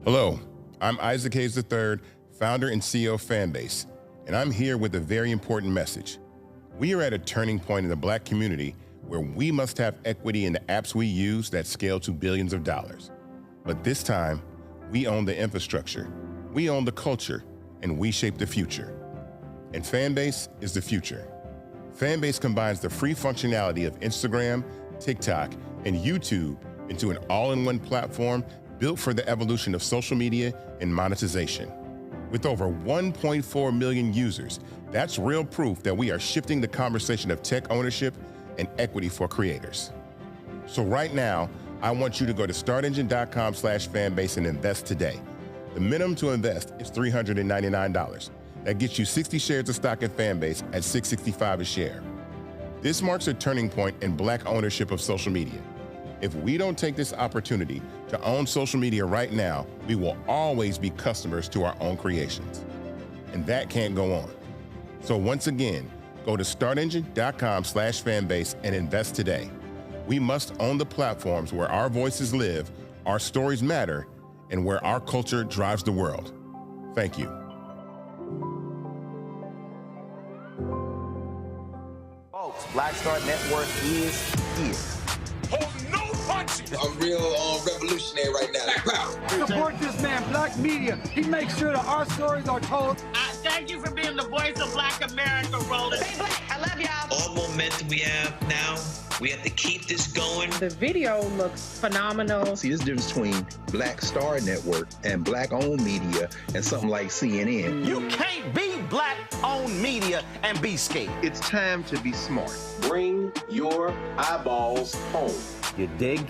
Hello, I'm Isaac Hayes III, founder and CEO of Fanbase, and I'm here with a very important message. We are at a turning point in the Black community where we must have equity in the apps we use that scale to billions of dollars. But this time, we own the infrastructure, we own the culture, and we shape the future. And Fanbase is the future. Fanbase combines the free functionality of Instagram, TikTok, and YouTube into an all-in-one platform built for the evolution of social media and monetization. With over 1.4 million users, that's real proof that we are shifting the conversation of tech ownership and equity for creators. So right now, I want you to go to startengine.com/fanbase and invest today. The minimum to invest is $399. That gets you 60 shares of stock in Fanbase at $665 a share. This marks a turning point in Black ownership of social media. If we don't take this opportunity to own social media right now, we will always be customers to our own creations. And that can't go on. So once again, go to startengine.com/fanbase and invest today. We must own the platforms where our voices live, our stories matter, and where our culture drives the world. Thank you. Folks, Black Star Network is here. I'm real revolutionary right now. Black power. Support this man, Black media. He makes sure that our stories are told. Thank you for being the voice of Black America, Roland. Stay Black. I love y'all. All momentum we have now, we have to keep this going. The video looks phenomenal. See, there's a difference between Black Star Network and Black-owned media and something like CNN. You can't be Black-owned media and be scared. It's time to be smart. Bring your eyeballs home. You dig?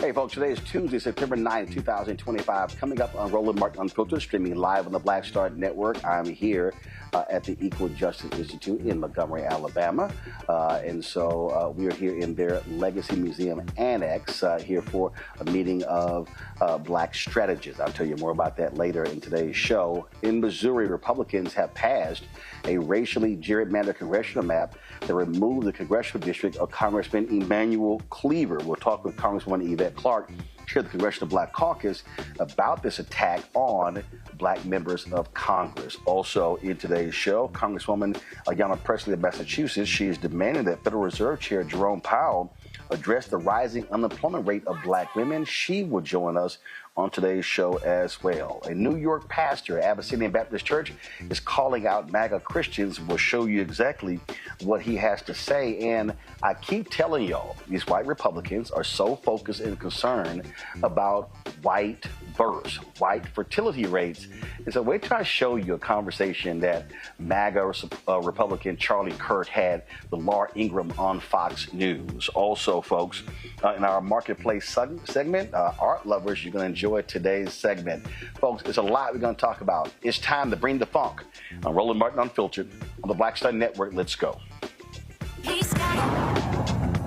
Hey, folks, today is Tuesday, September 9th, 2025. Coming up on Roland Martin Unfiltered, streaming live on the Black Star Network. I'm here at the Equal Justice Institute in Montgomery, Alabama. And so we are here in their Legacy Museum Annex here for a meeting of black strategists. I'll tell you more about that later in today's show. In Missouri, Republicans have passed a racially gerrymandered congressional map that removed the congressional district of Congressman Emanuel Cleaver. We'll talk with Congresswoman Yvette Clarke, chair of the Congressional Black Caucus, about this attack on black members of Congress. Also in today's show, Congresswoman Ayanna Pressley of Massachusetts, she is demanding that Federal Reserve Chair Jerome Powell address the rising unemployment rate of black women. She will join us on today's show as well. A New York pastor at Abyssinian Baptist Church is calling out MAGA Christians. We'll show you exactly what he has to say. And I keep telling y'all, these white Republicans are so focused and concerned about white births, white fertility rates. And so wait till I show you a conversation that MAGA Republican Charlie Kirk had with Laura Ingraham on Fox News. Also, folks, in our marketplace segment, art lovers, you're going to enjoy today's segment. Folks, there's a lot we're going to talk about. It's time to bring the funk on Roland Martin Unfiltered on the Black Star Network. Let's go. He's got it.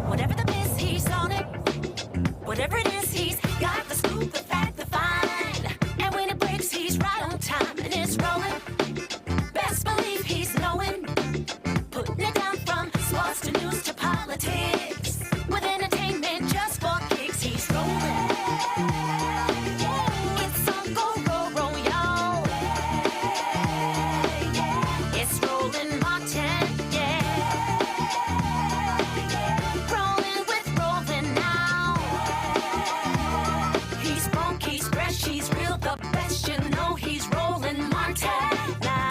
Whatever the miss, he's on it. Whatever it is, he's got the scoop, the fact, the find. And when it breaks, he's right on time and it's rolling. Best believe he's knowing. Putting it down from sports to news to politics. With entertainment just for kicks, he's rolling. It's on go, y'all. It's Roland Martin, yeah. Rolling with Roland now. He's funk, he's fresh, he's real, the best, you know he's Roland Martin now.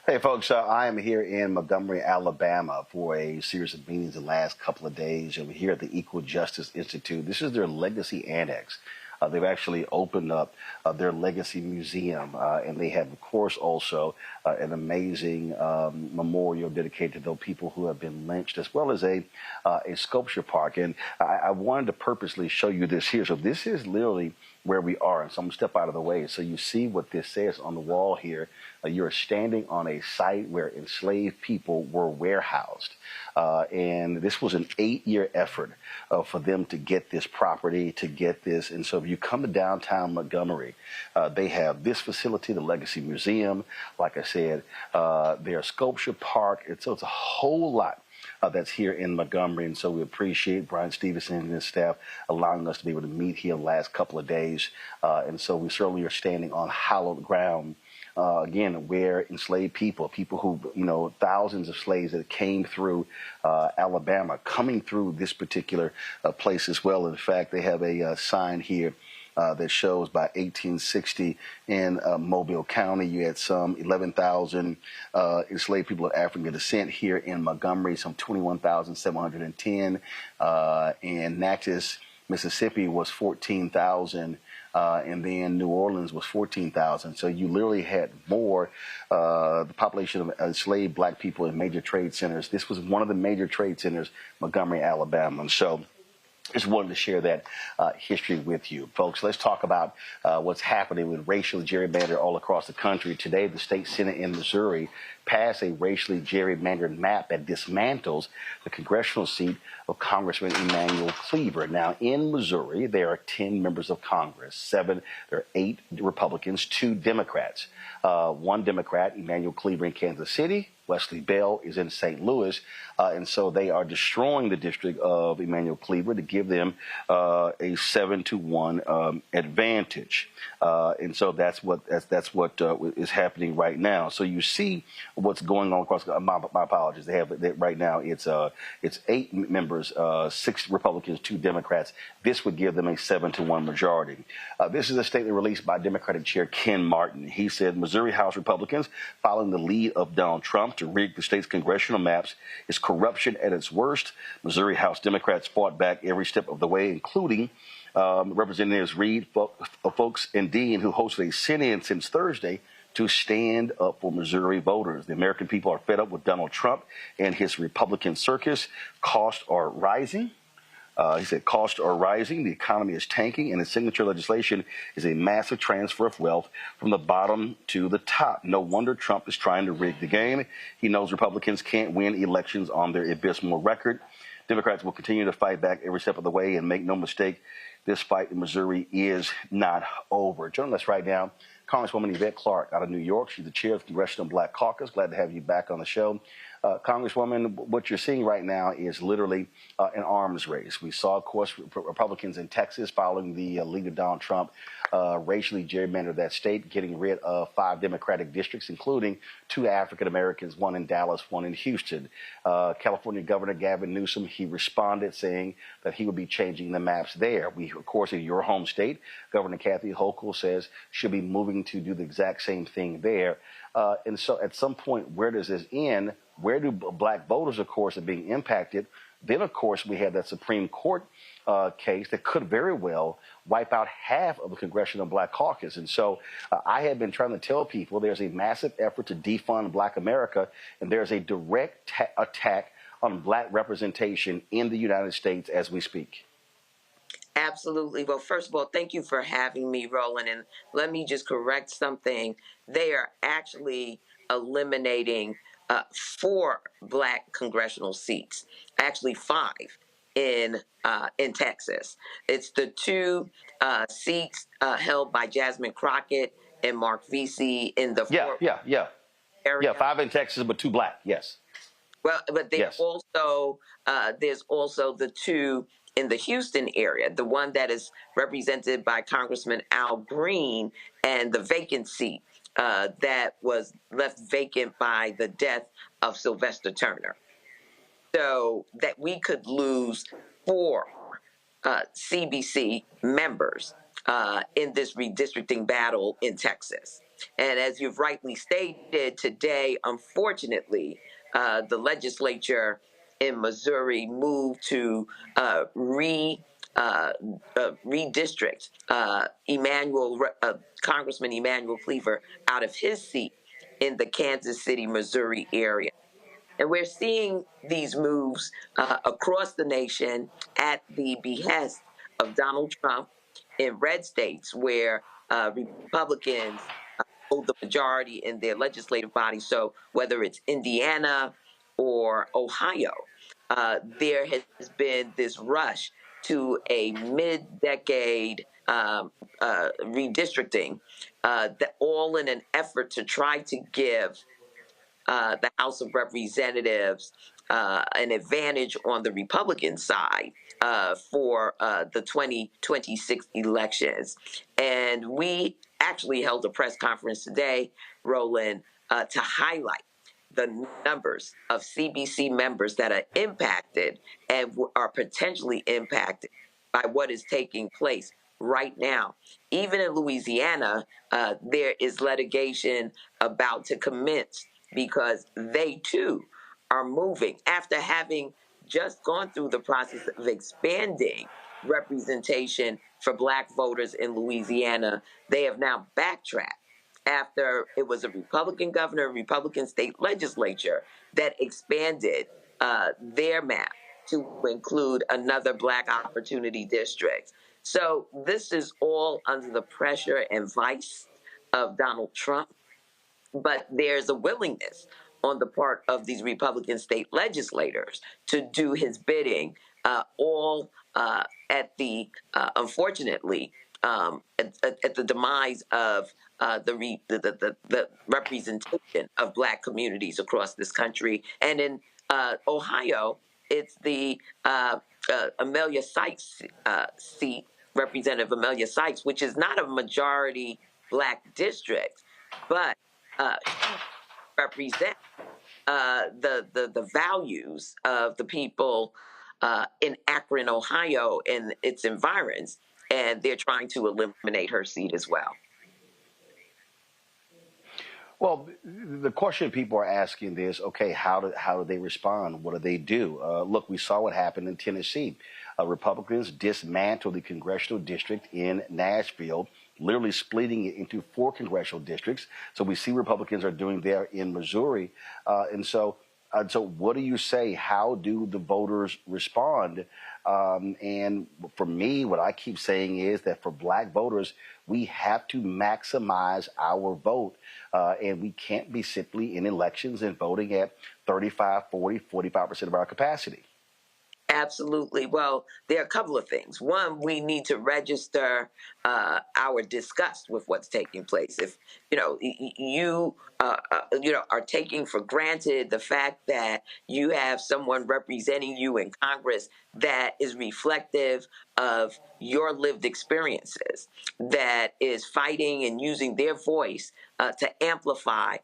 Hey, folks, I am here in Montgomery, Alabama for a series of meetings the last couple of days. And we're here at the Equal Justice Institute. This is their Legacy Annex. They've actually opened up their Legacy Museum, and they have, of course, also an amazing memorial dedicated to those people who have been lynched, as well as a sculpture park. And I wanted to purposely show you this here. So this is literally where we are. And so I'm going to step out of the way. So you see what this says on the wall here. You're standing on a site where enslaved people were warehoused. And this was an 8-year effort for them to get this property, to get this. And so if you come to downtown Montgomery, they have this facility, the Legacy Museum. Like I said, their sculpture park. So it's a whole lot that's here in Montgomery. And so we appreciate Brian Stevenson and his staff allowing us to be able to meet here the last couple of days. And so we certainly are standing on hallowed ground. Again, where enslaved people who, thousands of slaves that came through Alabama, coming through this particular place as well. In fact, they have a sign here that shows by 1860 in Mobile County, you had some 11,000 enslaved people of African descent here in Montgomery, some 21,710. In Natchez, Mississippi was 14,000. And then New Orleans was 14,000. So you literally had more the population of enslaved black people in major trade centers. This was one of the major trade centers, Montgomery, Alabama. And so just wanted to share that history with you. Folks, let's talk about what's happening with racial gerrymander all across the country. Today, the state Senate in Missouri passed a racially gerrymandered map that dismantles the congressional seat of Congressman Emanuel Cleaver. Now, in Missouri, there are 10 members of Congress. There are 8 Republicans, 2 Democrats. 1 Democrat, Emanuel Cleaver in Kansas City. Wesley Bell is in St. Louis, and so they are destroying the district of Emanuel Cleaver to give them a 7-1 advantage, and so that's what is happening right now. So you see what's going on across. My apologies. They have right now. It's 8 members, 6 Republicans, 2 Democrats. This would give them a 7-1 majority. This is a statement released by Democratic Chair Ken Martin. He said Missouri House Republicans, following the lead of Donald Trump to rig the state's congressional maps, is corruption at its worst. Missouri House Democrats fought back every step of the way, including Representatives Reed, Folks, and Dean, who hosted a sit-in since Thursday to stand up for Missouri voters. The American people are fed up with Donald Trump and his Republican circus. Costs are rising. He said costs are rising, the economy is tanking, and his signature legislation is a massive transfer of wealth from the bottom to the top. No wonder Trump is trying to rig the game. He knows Republicans can't win elections on their abysmal record. Democrats will continue to fight back every step of the way, and make no mistake, this fight in Missouri is not over. Joining us right now, Congresswoman Yvette Clarke out of New York. She's the chair of the Congressional Black Caucus. Glad to have you back on the show. Congresswoman, what you're seeing right now is literally an arms race. We saw, of course, Republicans in Texas following the lead of Donald Trump racially gerrymandered that state, getting rid of 5 Democratic districts, including 2 African Americans, 1 in Dallas, 1 in Houston. California Governor Gavin Newsom, he responded saying that he would be changing the maps there. We, of course, in your home state, Governor Kathy Hochul says she'll be moving to do the exact same thing there. And so at some point, where does this end? Where do black voters, of course, are being impacted? Then, of course, we have that Supreme Court case that could very well wipe out half of the Congressional Black Caucus. And so I have been trying to tell people there's a massive effort to defund Black America, and there's a direct attack on black representation in the United States as we speak. Absolutely. Well, first of all, thank you for having me, Roland. And let me just correct something. They are actually eliminating 4 black congressional seats, actually 5 in Texas. It's the 2 seats held by Jasmine Crockett and Mark Vesey in the area. Yeah, 5 in Texas, but 2 black. Yes. Well, but there's also the 2 in the Houston area, the one that is represented by Congressman Al Green, and the vacant seat that was left vacant by the death of Sylvester Turner. So that we could lose 4 CBC members in this redistricting battle in Texas. And as you've rightly stated today, unfortunately, the legislature in Missouri moved to redistrict Congressman Emanuel Cleaver out of his seat in the Kansas City, Missouri area. And we're seeing these moves across the nation at the behest of Donald Trump in red states where Republicans hold the majority in their legislative body. So whether it's Indiana or Ohio, there has been this rush to a mid-decade redistricting, that all in an effort to try to give the House of Representatives an advantage on the Republican side for the 2026 elections. And we actually held a press conference today, Roland, to highlight the numbers of CBC members that are impacted and are potentially impacted by what is taking place right now. Even in Louisiana, there is litigation about to commence because they too are moving after having just gone through the process of expanding representation for black voters in Louisiana. They have now backtracked after it was a Republican governor, Republican state legislature that expanded their map to include another black opportunity district. So this is all under the pressure and vice of Donald Trump. But there's a willingness on the part of these Republican state legislators to do his bidding, all at the, unfortunately, at the demise of the representation of black communities across this country. And in Ohio, it's the Amelia Sykes seat, Representative Amelia Sykes, which is not a majority black district, but represent the values of the people in Akron, Ohio, and its environs, and they're trying to eliminate her seat as well. Well, the question people are asking is, okay, how do they respond? What do they do? Look, we saw what happened in Tennessee. Republicans dismantled the congressional district in Nashville, literally splitting it into 4 congressional districts. So we see Republicans are doing there in Missouri. So what do you say? How do the voters respond? And for me, what I keep saying is that for black voters, we have to maximize our vote. And we can't be simply in elections and voting at 35, 40, 45% of our capacity. Absolutely. Well, there are a couple of things. One, we need to register our disgust with what's taking place. If you are taking for granted the fact that you have someone representing you in Congress that is reflective of your lived experiences, that is fighting and using their voice to amplify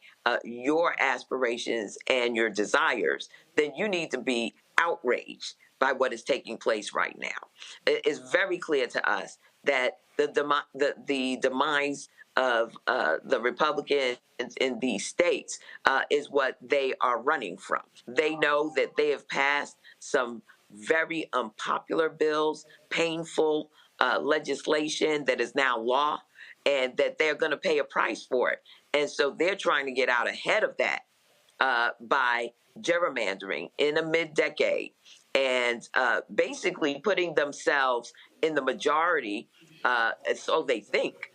your aspirations and your desires, then you need to be outraged by what is taking place right now. It is very clear to us that the demise of the Republicans in these states is what they are running from. They know that they have passed some very unpopular bills, painful legislation that is now law, and that they're going to pay a price for it. And so they're trying to get out ahead of that by gerrymandering in a mid-decade and basically putting themselves in the majority, so they think,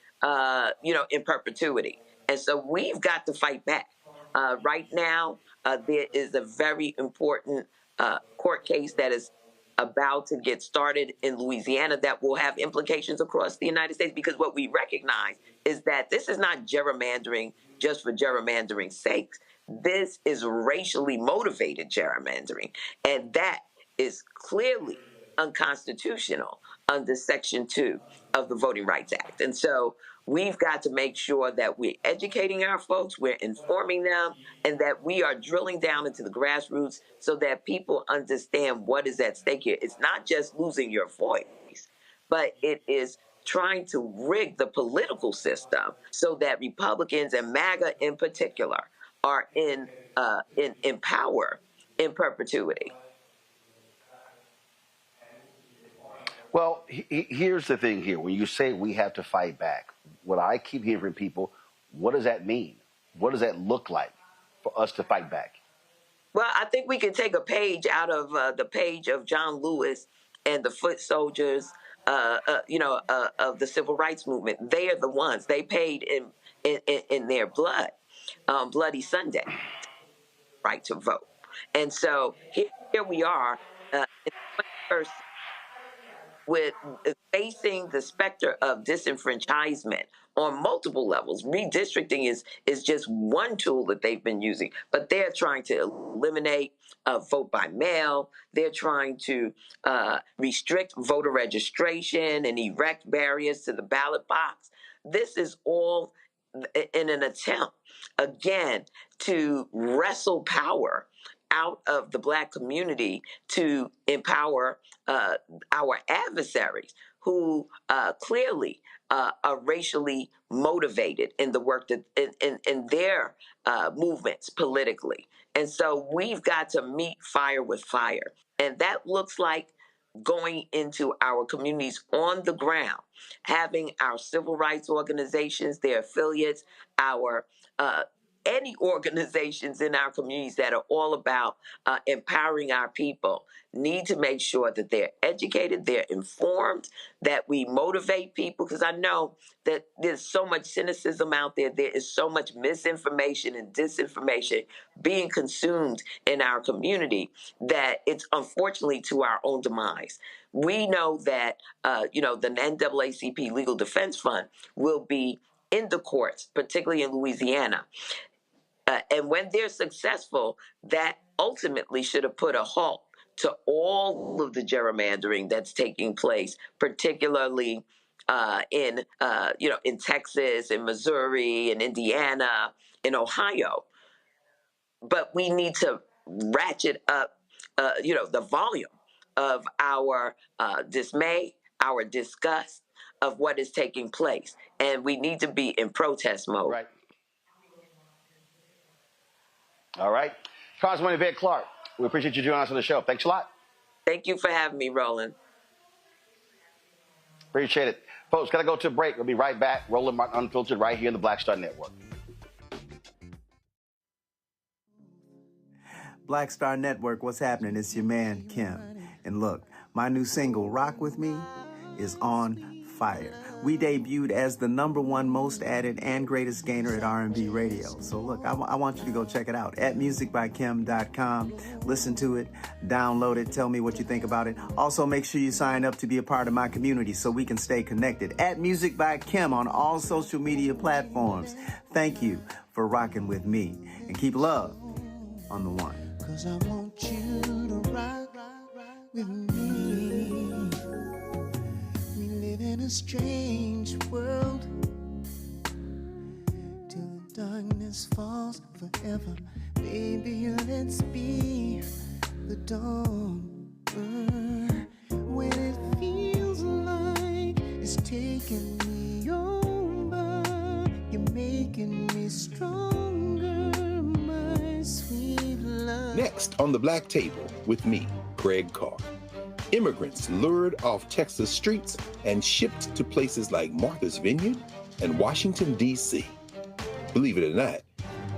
in perpetuity. And so we've got to fight back. Right now, there is a very important court case that is about to get started in Louisiana that will have implications across the United States, because what we recognize is that this is not gerrymandering just for gerrymandering's sake. This is racially motivated gerrymandering, and that is clearly unconstitutional under Section 2 of the Voting Rights Act. And so we've got to make sure that we're educating our folks, we're informing them, and that we are drilling down into the grassroots so that people understand what is at stake here. It's not just losing your voice, but it is trying to rig the political system so that Republicans and MAGA in particular are in power in perpetuity. Well, here's the thing here. When you say we have to fight back, what I keep hearing from people, what does that mean? What does that look like for us to fight back? Well, I think we can take a page out of the page of John Lewis and the foot soldiers, of the civil rights movement. They are the ones. They paid in their blood, Bloody Sunday, right to vote. And so here we are in the 21st with facing the specter of disenfranchisement on multiple levels. Redistricting is just one tool that they've been using, but they're trying to eliminate vote by mail. They're trying to restrict voter registration and erect barriers to the ballot box. This is all in an attempt, again, to wrestle power out of the Black community to empower our adversaries who clearly are racially motivated in the work that in their movements politically. And so we've got to meet fire with fire. And that looks like going into our communities on the ground, having our civil rights organizations, their affiliates, our any organizations in our communities that are all about empowering our people need to make sure that they're educated, they're informed, that we motivate people, because I know that there's so much cynicism out there. There is so much misinformation and disinformation being consumed in our community that it's unfortunately to our own demise. We know that, the NAACP Legal Defense Fund will be in the courts, particularly in Louisiana. And when they're successful, that ultimately should have put a halt to all of the gerrymandering that's taking place, particularly in Texas, in Missouri, in Indiana, in Ohio. But we need to ratchet up, the volume of our dismay, our disgust of what is taking place. And we need to be in protest mode. Right. All right. Congresswoman Yvette Clarke, we appreciate you joining us on the show. Thanks a lot. Thank you for having me, Roland. Appreciate it. Folks, got to go to a break. We'll be right back. Roland Martin Unfiltered right here in the Black Star Network. Black Star Network, what's happening? It's your man, Kim. And look, my new single, Rock With Me, is on fire. We debuted as the #1 most added and greatest gainer at R&B radio. So look, I want you to go check it out at musicbykim.com. Listen to it, download it, tell me what you think about it. Also, make sure you sign up to be a part of my community so we can stay connected. At Music by Kim on all social media platforms. Thank you for rocking with me. And keep love on the one. 'Cause I want you to rock with me. We live in a strange world till the darkness falls forever. Baby, let's be the dawn. When it feels like it's taking me over, you're making me stronger, my sweet love. Next on the Black Table with me, Clarke. Immigrants lured off Texas streets and shipped to places like Martha's Vineyard and Washington, D.C. Believe it or not,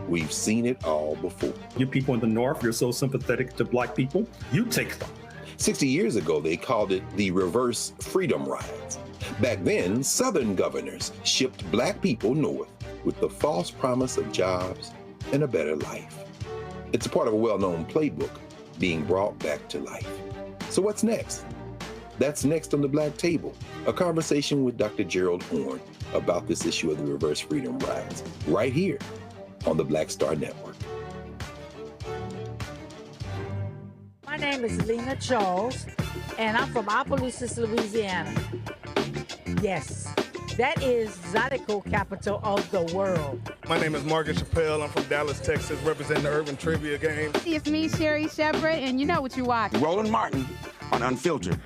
we've seen it all before. You people in the North, you're so sympathetic to Black people, you take them. 60 years ago, they called it the reverse freedom rides. Back then, Southern governors shipped Black people north with the false promise of jobs and a better life. It's a part of a well-known playbook being brought back to life. So what's next? That's next on the Black Table, a conversation with Dr. Gerald Horne about this issue of the reverse freedom rides, right here on the Black Star Network. My name is Lena Charles, and I'm from Opelousas, Louisiana. Yes, that is Zydeco capital of the world. My name is Margaret Chappelle. I'm from Dallas, Texas, representing the Urban Trivia Game. It's me, Sherry Shepherd, and you know what you watch. Roland Martin on Unfiltered.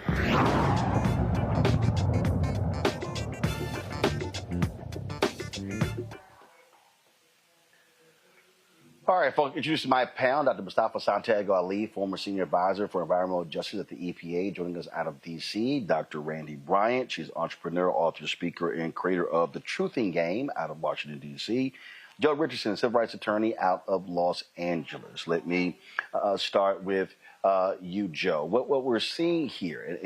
All right, folks, introducing my panel, Dr. Mustafa Santiago Ali, former senior advisor for environmental justice at the EPA, joining us out of D.C. Dr. Randy Bryant, she's entrepreneur, author, speaker, and creator of The Truthing Game out of Washington, D.C. Joe Richardson, civil rights attorney out of Los Angeles. Let me start with you, Joe. What we're seeing here,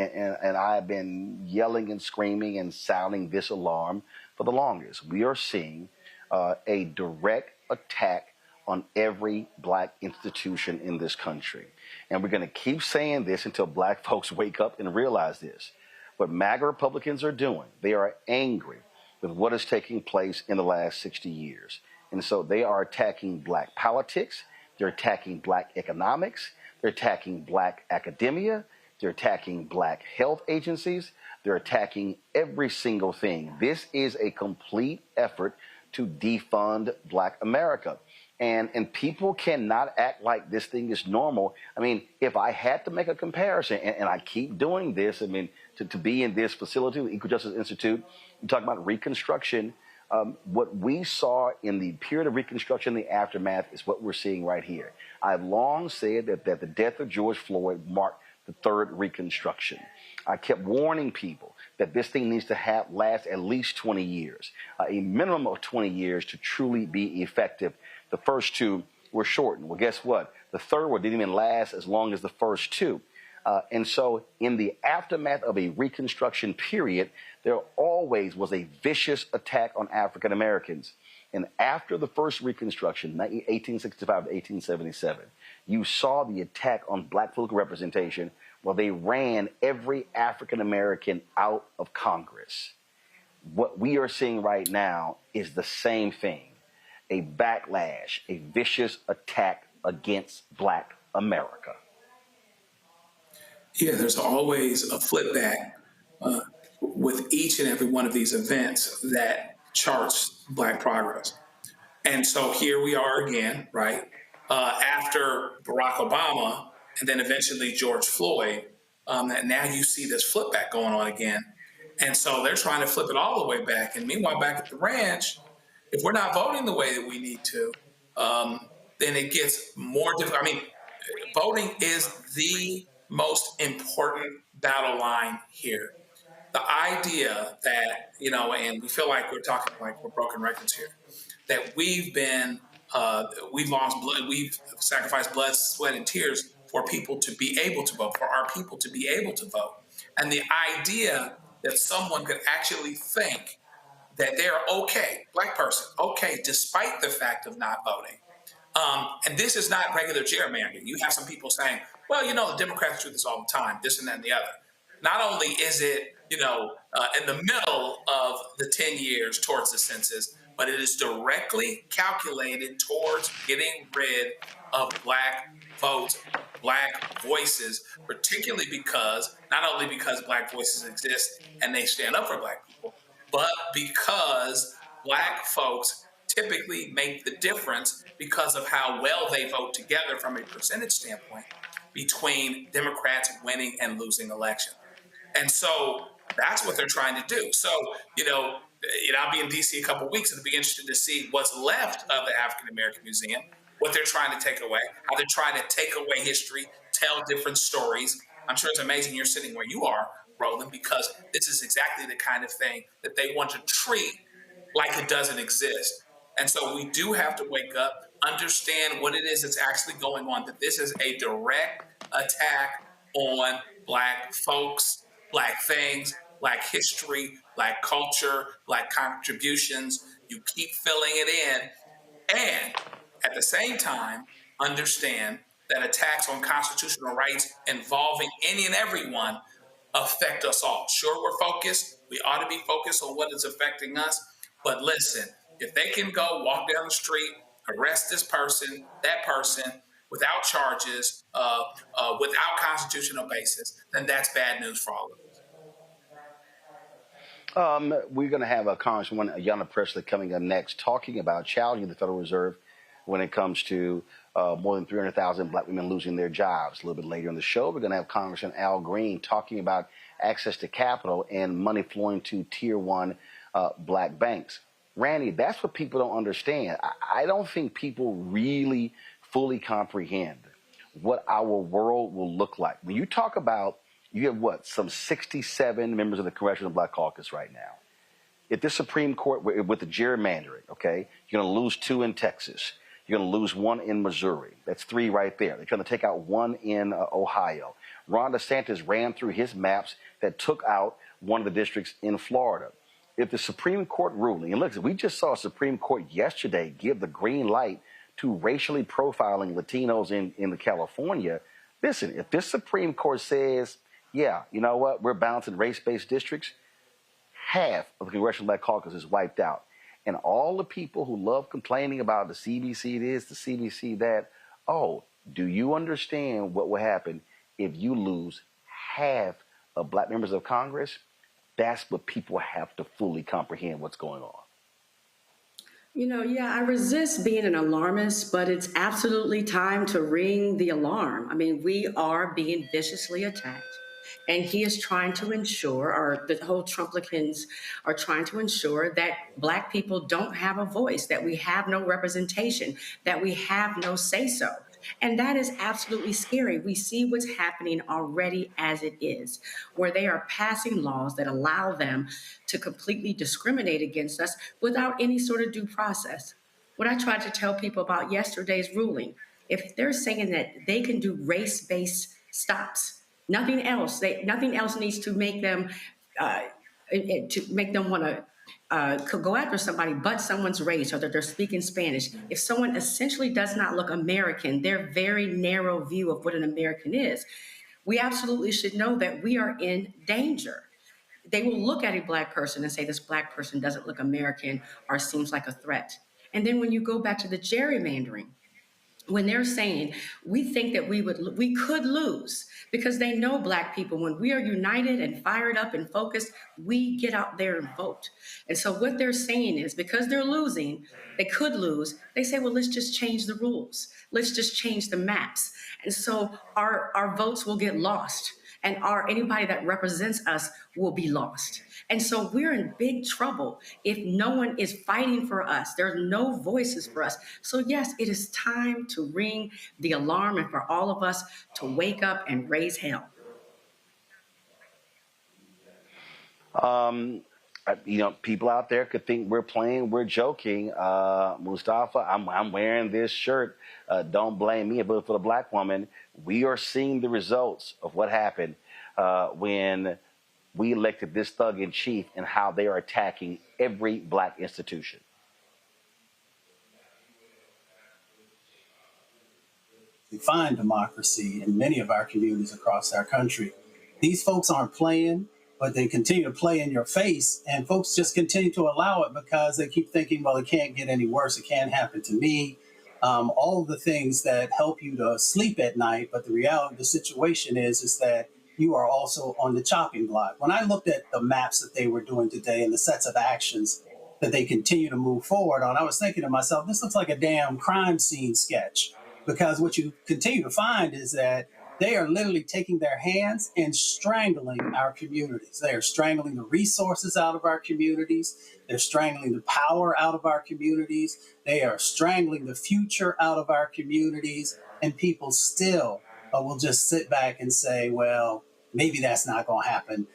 and I've been yelling and screaming and sounding this alarm for the longest, we are seeing a direct attack on every Black institution in this country. And we're going to keep saying this until Black folks wake up and realize this. What MAGA Republicans are doing, they are angry with what is taking place in the last 60 years. And so they are attacking Black politics, they're attacking Black economics, they're attacking Black academia, they're attacking Black health agencies, they're attacking every single thing. This is a complete effort to defund Black America. And people cannot act like this thing is normal. I mean, if I had to make a comparison, and I keep doing this, I mean, to be in this facility, the Equal Justice Institute, you talk about Reconstruction. What we saw in the period of Reconstruction, the aftermath, is what we're seeing right here. I've long said that the death of George Floyd marked the third Reconstruction. I kept warning people that this thing needs to last at least 20 years, a minimum of 20 years to truly be effective. The first two were shortened. Well, guess what? The third one didn't even last as long as the first two. And so in the aftermath of a Reconstruction period, there always was a vicious attack on African Americans. And after the first Reconstruction, 1865 to 1877, you saw the attack on Black political representation where they ran every African American out of Congress. What we are seeing right now is the same thing. A backlash, a vicious attack against Black America. Yeah, there's always a flip back with each and every one of these events that charts Black progress. And so here we are again, right? After Barack Obama and then eventually George Floyd, and now you see this flip back going on again. And so they're trying to flip it all the way back. And meanwhile, back at the ranch, if we're not voting the way that we need to, then it gets more difficult. I mean, voting is the most important battle line here. the idea that, and we feel like we're talking like we're broken records here, that we've lost blood, we've sacrificed blood, sweat, and tears for people to be able to vote, for our people to be able to vote. And the idea that someone could actually think that they're okay, black person, okay, despite the fact of not voting. And this is not regular gerrymandering. You have some people saying, well, the Democrats do this all the time, this and that and the other. Not only is it, in the middle of the 10 years towards the census, but it is directly calculated towards getting rid of black votes, black voices, particularly not only because black voices exist and they stand up for black people, but because black folks typically make the difference because of how well they vote together from a percentage standpoint between Democrats winning and losing elections. And so that's what they're trying to do. So, I'll be in D.C. a couple of weeks, and it'll be interesting to see what's left of the African American Museum, what they're trying to take away, how they're trying to take away history, tell different stories. I'm sure it's amazing you're sitting where you are, Roland, because this is exactly the kind of thing that they want to treat like it doesn't exist. And so we do have to wake up, understand what it is that's actually going on, that this is a direct attack on black folks, black things, black history, black culture, black contributions. You keep filling it in. And at the same time, understand that attacks on constitutional rights involving any and everyone affect us all. Sure, we're focused. We ought to be focused on what is affecting us. But listen, if they can go walk down the street, arrest this person, that person, without charges, without constitutional basis, then that's bad news for all of us. We're going to have Congresswoman Ayanna Pressley coming up next, talking about challenging the Federal Reserve when it comes to more than 300,000 black women losing their jobs. A little bit later in the show, we're going to have Congressman Al Green talking about access to capital and money flowing to Tier 1 black banks. Randy, that's what people don't understand. I don't think people really fully comprehend what our world will look like. When you talk about, you have some 67 members of the Congressional Black Caucus right now. If the Supreme Court, with the gerrymandering, okay, you're going to lose 2 in Texas. You're going to lose 1 in Missouri. That's 3 right there. They're trying to take out 1 in Ohio. Ron DeSantis ran through his maps that took out one of the districts in Florida. If the Supreme Court ruling, and look, we just saw Supreme Court yesterday give the green light to racially profiling Latinos in California. Listen, if this Supreme Court says, yeah, you know what, we're balancing race-based districts, half of the Congressional Black Caucus is wiped out. And all the people who love complaining about the CBC this, the CBC that, do you understand what will happen if you lose half of black members of Congress? That's what people have to fully comprehend what's going on. I resist being an alarmist, but it's absolutely time to ring the alarm. I mean, we are being viciously attacked. And he is trying to ensure, or the whole Trumplicans are trying to ensure, that black people don't have a voice, that we have no representation, that we have no say-so. And that is absolutely scary. We see what's happening already as it is, where they are passing laws that allow them to completely discriminate against us without any sort of due process. What I tried to tell people about yesterday's ruling, if they're saying that they can do race-based stops, nothing else needs to make them want to go after somebody but someone's race, or that they're speaking Spanish. If someone essentially does not look American, their very narrow view of what an American is, we absolutely should know that we are in danger. They will look at a black person and say, this black person doesn't look American or seems like a threat. And then when you go back to the gerrymandering, when they're saying, we think that we could lose, because they know black people, when we are united and fired up and focused, we get out there and vote. And so what they're saying is, because they're losing, they could lose, they say, well, let's just change the rules. Let's just change the maps. And so our votes will get lost, and anybody that represents us will be lost. And so we're in big trouble if no one is fighting for us. There are no voices for us. So yes, it is time to ring the alarm, and for all of us to wake up and raise hell. People out there could think we're playing, we're joking. Mustafa, I'm wearing this shirt. Don't blame me. But for the black woman, we are seeing the results of what happened when we elected this thug in chief and how they are attacking every black institution. Define democracy in many of our communities across our country. These folks aren't playing, but they continue to play in your face, and folks just continue to allow it because they keep thinking, well, it can't get any worse. It can't happen to me. All of the things that help you to sleep at night, but the reality of the situation is that you are also on the chopping block. When I looked at the maps that they were doing today and the sets of actions that they continue to move forward on, I was thinking to myself, this looks like a damn crime scene sketch. Because what you continue to find is that they are literally taking their hands and strangling our communities. They are strangling the resources out of our communities. They're strangling the power out of our communities. They are strangling the future out of our communities. And people still will just sit back and say, well, maybe that's not going to happen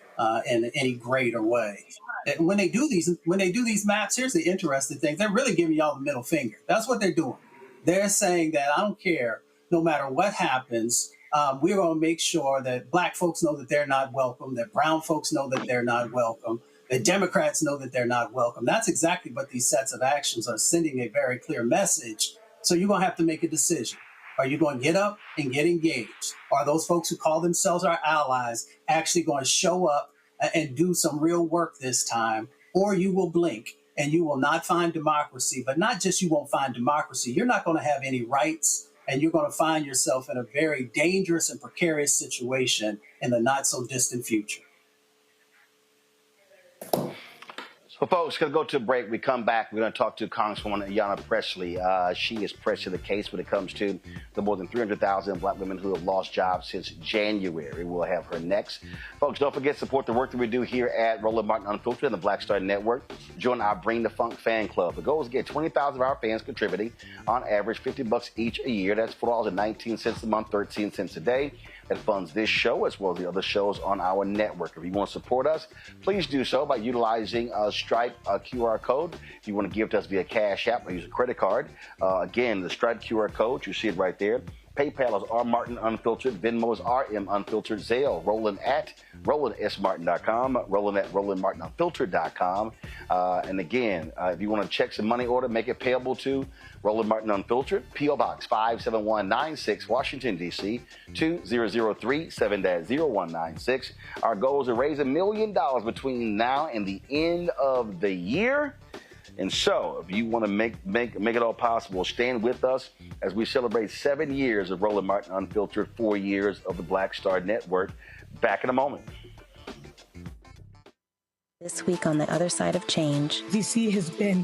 in any greater way. And when they do these maps, here's the interesting thing. They're really giving y'all the middle finger. That's what they're doing. They're saying that I don't care, no matter what happens, we're going to make sure that black folks know that they're not welcome, that brown folks know that they're not welcome, that Democrats know that they're not welcome. That's exactly what these sets of actions are sending a very clear message. So you're going to have to make a decision. Are you going to get up and get engaged? Are those folks who call themselves our allies actually going to show up and do some real work this time? Or you will blink and you will not find democracy. But not just you won't find democracy, you're not going to have any rights, and you're going to find yourself in a very dangerous and precarious situation in the not so distant future. So, folks, going to go to a break. We come back. We're going to talk to Congresswoman Ayanna Pressley. She is pressed to the case when it comes to the more than 300,000 black women who have lost jobs since January. We'll have her next. Folks, don't forget to support the work that we do here at Roland Martin Unfiltered and the Black Star Network. Join our Bring the Funk fan club. The goal is to get 20,000 of our fans contributing, on average $50 each a year. That's $4.19 a month, 13 cents a day. That funds this show as well as the other shows on our network. If you want to support us, please do so by utilizing Stripe QR code. If you want to give to us via Cash App or use a credit card, again, the Stripe QR code, you see it right there. PayPal is rmartin unfiltered. Venmo is rm unfiltered. Zelle, Roland at rolandsmartin.com. Roland at rolandmartinunfiltered.com. And again, if you want to check some money order, make it payable to Roland Martin Unfiltered, P.O. Box 57196, Washington, D.C. 2003 7-0196. Our goal is to raise $1 million between now and the end of the year. And so, if you want to make it all possible, stand with us as we celebrate 7 years of Roland Martin Unfiltered, 4 years of the Black Star Network. Back in a moment. This week on The Other Side of Change. D.C. has been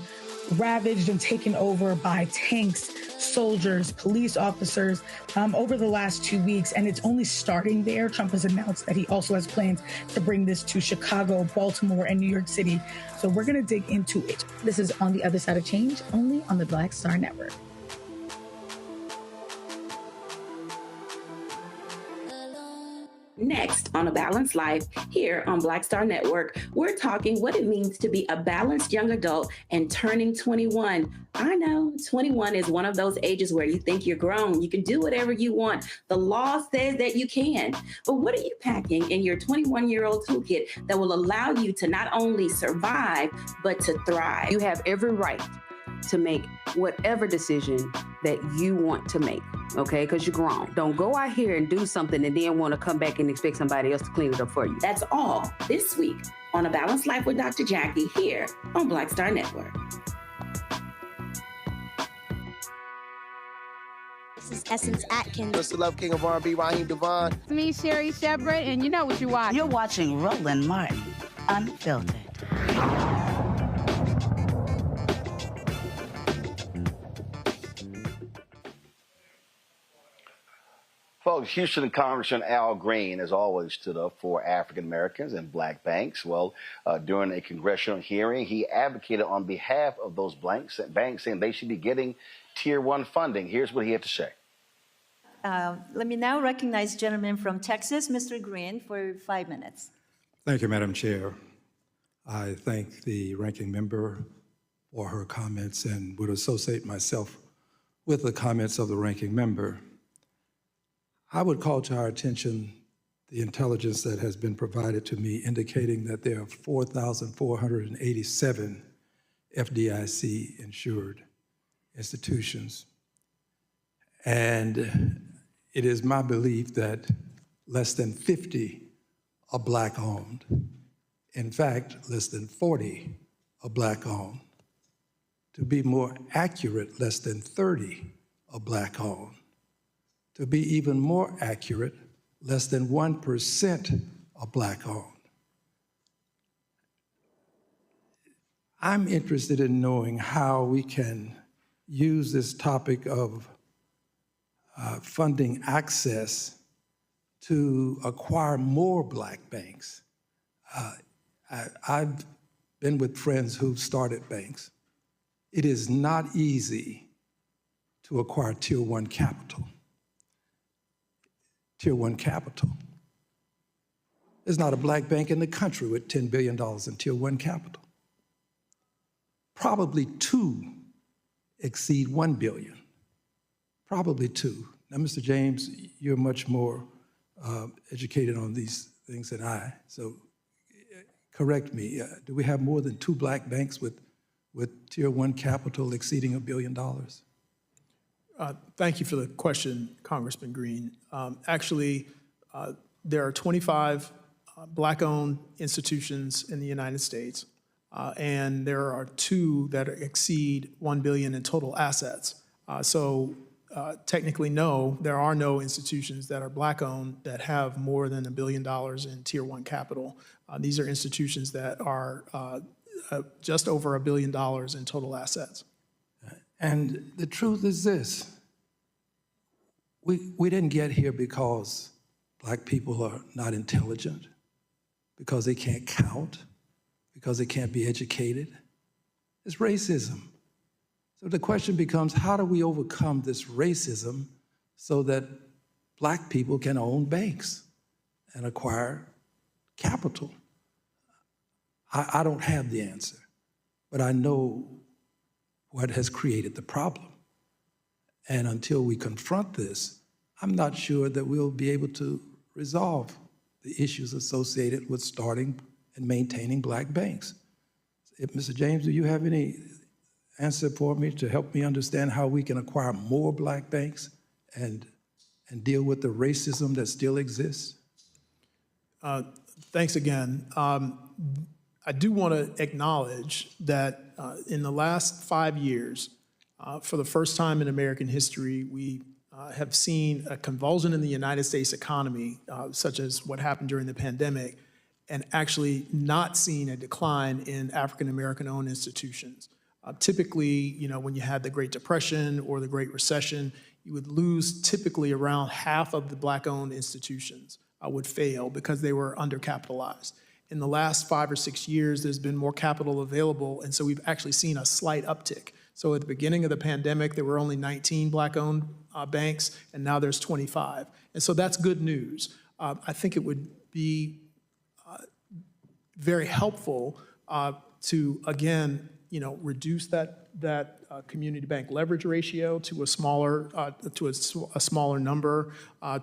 ravaged and taken over by tanks, soldiers, police officers over the last 2 weeks, and it's only starting there. Trump has announced that he also has plans to bring this to Chicago, Baltimore, and New York City. So we're going to dig into it. This is On the Other Side of Change, only on the Black Star Network. Next on A Balanced Life, here on Black Star Network, we're talking what it means to be a balanced young adult and turning 21. I know 21 is one of those ages where you think you're grown. You can do whatever you want. The law says that you can. But what are you packing in your 21-year-old toolkit that will allow you to not only survive, but to thrive? You have every right to make whatever decision that you want to make, okay? Because you're grown. Don't go out here and do something and then want to come back and expect somebody else to clean it up for you. That's all this week on A Balanced Life with Dr. Jackie here on Black Star Network. This is Essence Atkins. Mr. Love King of R&B, Raheem Devon. It's me, Sherry Shepard, and you know what you watch. You're watching Roland Martin Unfiltered. Folks, Houston Congressman Al Green has always stood up for African Americans and black banks. Well, during a congressional hearing, he advocated on behalf of those banks saying they should be getting Tier 1 funding. Here's what he had to say. Let me now recognize gentleman from Texas, Mr. Green, for 5 minutes. Thank you, Madam Chair. I thank the ranking member for her comments and would associate myself with the comments of the ranking member. I would call to our attention the intelligence that has been provided to me indicating that there are 4,487 FDIC insured institutions. And it is my belief that less than 50 are Black owned. In fact, less than 40 are Black owned. To be more accurate, less than 30 are Black owned. To be even more accurate, less than 1% are Black owned. I'm interested in knowing how we can use this topic of funding access to acquire more Black banks. I've been with friends who've started banks. It is not easy to acquire Tier 1 capital. Tier 1 capital. There's not a Black bank in the country with $10 billion in Tier 1 capital. Probably 2 exceed $1 billion. Probably 2. Now, Mr. James, you're much more educated on these things than I, so correct me. Do we have more than 2 Black banks with Tier 1 capital exceeding $1 billion? Thank you for the question, Congressman Green. Actually, there are 25 Black-owned institutions in the United States, and there are 2 that exceed $1 billion in total assets. Technically, no, there are no institutions that are Black-owned that have more than $1 billion in Tier 1 capital. These are institutions that are just over $1 billion in total assets. And the truth is this: we didn't get here because Black people are not intelligent, because they can't count, because they can't be educated. It's racism. So the question becomes, how do we overcome this racism so that Black people can own banks and acquire capital? I don't have the answer, but I know what has created the problem. And until we confront this, I'm not sure that we'll be able to resolve the issues associated with starting and maintaining Black banks. Mr. James, do you have any answer for me to help me understand how we can acquire more Black banks and deal with the racism that still exists? Thanks again. I do want to acknowledge that in the last 5 years, for the first time in American history, we have seen a convulsion in the United States economy, such as what happened during the pandemic, and actually not seen a decline in African-American-owned institutions. Typically, when you had the Great Depression or the Great Recession, you would lose typically around half of the Black-owned institutions would fail because they were undercapitalized. In the last 5 or 6 years, there's been more capital available, and so we've actually seen a slight uptick. So at the beginning of the pandemic, there were only 19 Black-owned banks, and now there's 25. And so that's good news. I think it would be very helpful to, again, reduce that community bank leverage ratio to a smaller number,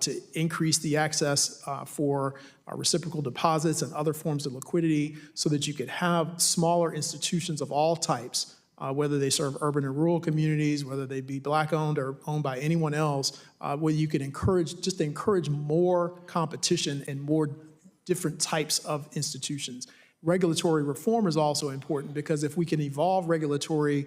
to increase the access for reciprocal deposits and other forms of liquidity, so that you could have smaller institutions of all types, whether they serve urban and rural communities, whether they be Black-owned or owned by anyone else, where you could encourage more competition and more different types of institutions. Regulatory reform is also important, because if we can evolve regulatory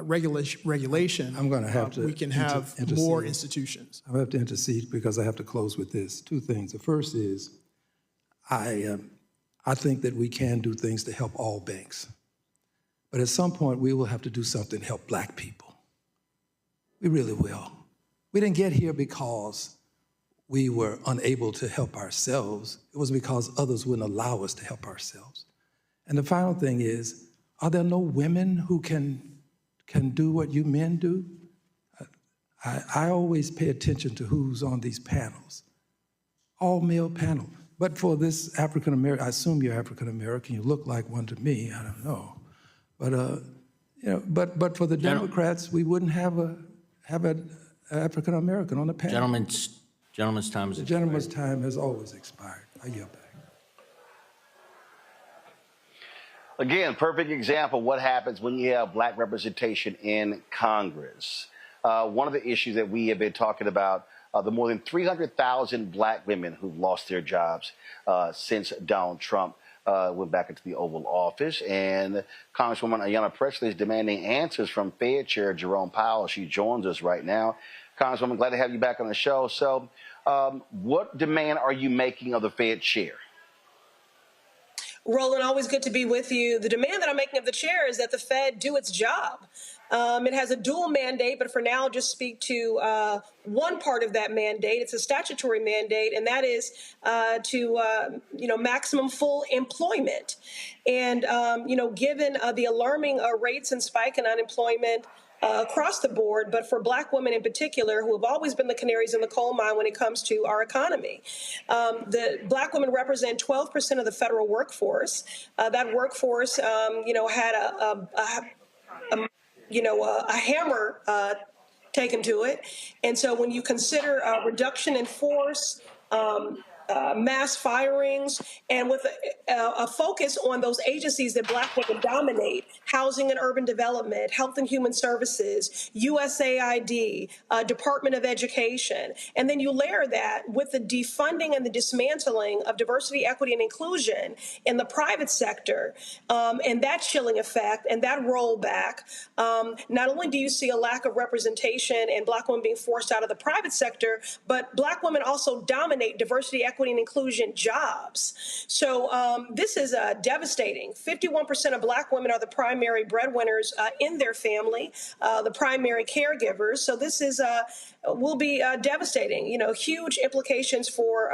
regulation, I'm going to have to we can have more institutions. I have to intercede because I have to close with this. 2 things. The first is I think that we can do things to help all banks. But at some point, we will have to do something to help Black people. We really will. We didn't get here because we were unable to help ourselves. It was because others wouldn't allow us to help ourselves. And the final thing is, are there no women who can do what you men do? I always pay attention to who's on these panels. All male panel. But for this African American, I assume you're African American. You look like one to me. I don't know, but but for the Democrats, we wouldn't have an African American on the panel. Gentleman's time is expired. The gentleman's time has always expired. I yield back. Again, perfect example of what happens when you have black representation in Congress. One of the issues that we have been talking about, the more than 300,000 black women who've lost their jobs since Donald Trump went back into the Oval Office. And Congresswoman Ayanna Pressley is demanding answers from Fed Chair Jerome Powell. She joins us right now. Congresswoman, glad to have you back on the show. So what demand are you making of the Fed Chair? Roland, always good to be with you. The demand that I'm making of the chair is that the Fed do its job. It has a dual mandate, but for now, I'll just speak to one part of that mandate. It's a statutory mandate, and that is to maximum full employment. And given the alarming rates and spike in unemployment across the board, but for black women in particular, who have always been the canaries in the coal mine when it comes to our economy. The black women represent 12% of the federal workforce. That workforce, had a hammer taken to it. And so when you consider reduction in force, mass firings, and with a focus on those agencies that black women dominate, housing and urban development, health and human services, USAID, Department of Education. And then you layer that with the defunding and the dismantling of diversity, equity, and inclusion in the private sector, and that chilling effect and that rollback. Not only do you see a lack of representation and black women being forced out of the private sector, but black women also dominate diversity, equity, and inclusion jobs. So this is devastating. 51% of black women are the primary breadwinners in their family, the primary caregivers. So this is will be devastating. Huge implications for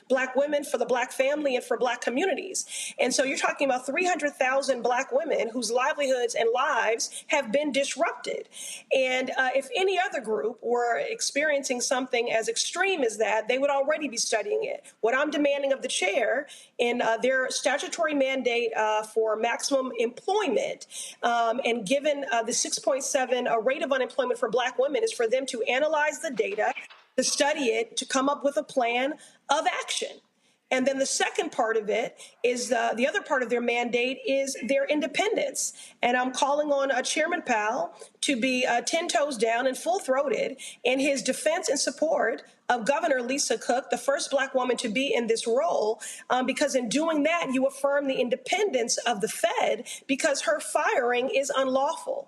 black women, for the black family, and for black communities. And so you're talking about 300,000 black women whose livelihoods and lives have been disrupted. And if any other group were experiencing something as extreme as that, they would already be studying it. What I'm demanding of the chair in their statutory mandate for maximum employment, and given the 6.7 rate of unemployment for black women, is for them to analyze the data, to study it, to come up with a plan of action. And then the second part of it is the other part of their mandate is their independence. And I'm calling on Chairman Powell to be 10 toes down and full-throated in his defense and support of Governor Lisa Cook, the first black woman to be in this role, because in doing that, you affirm the independence of the Fed because her firing is unlawful.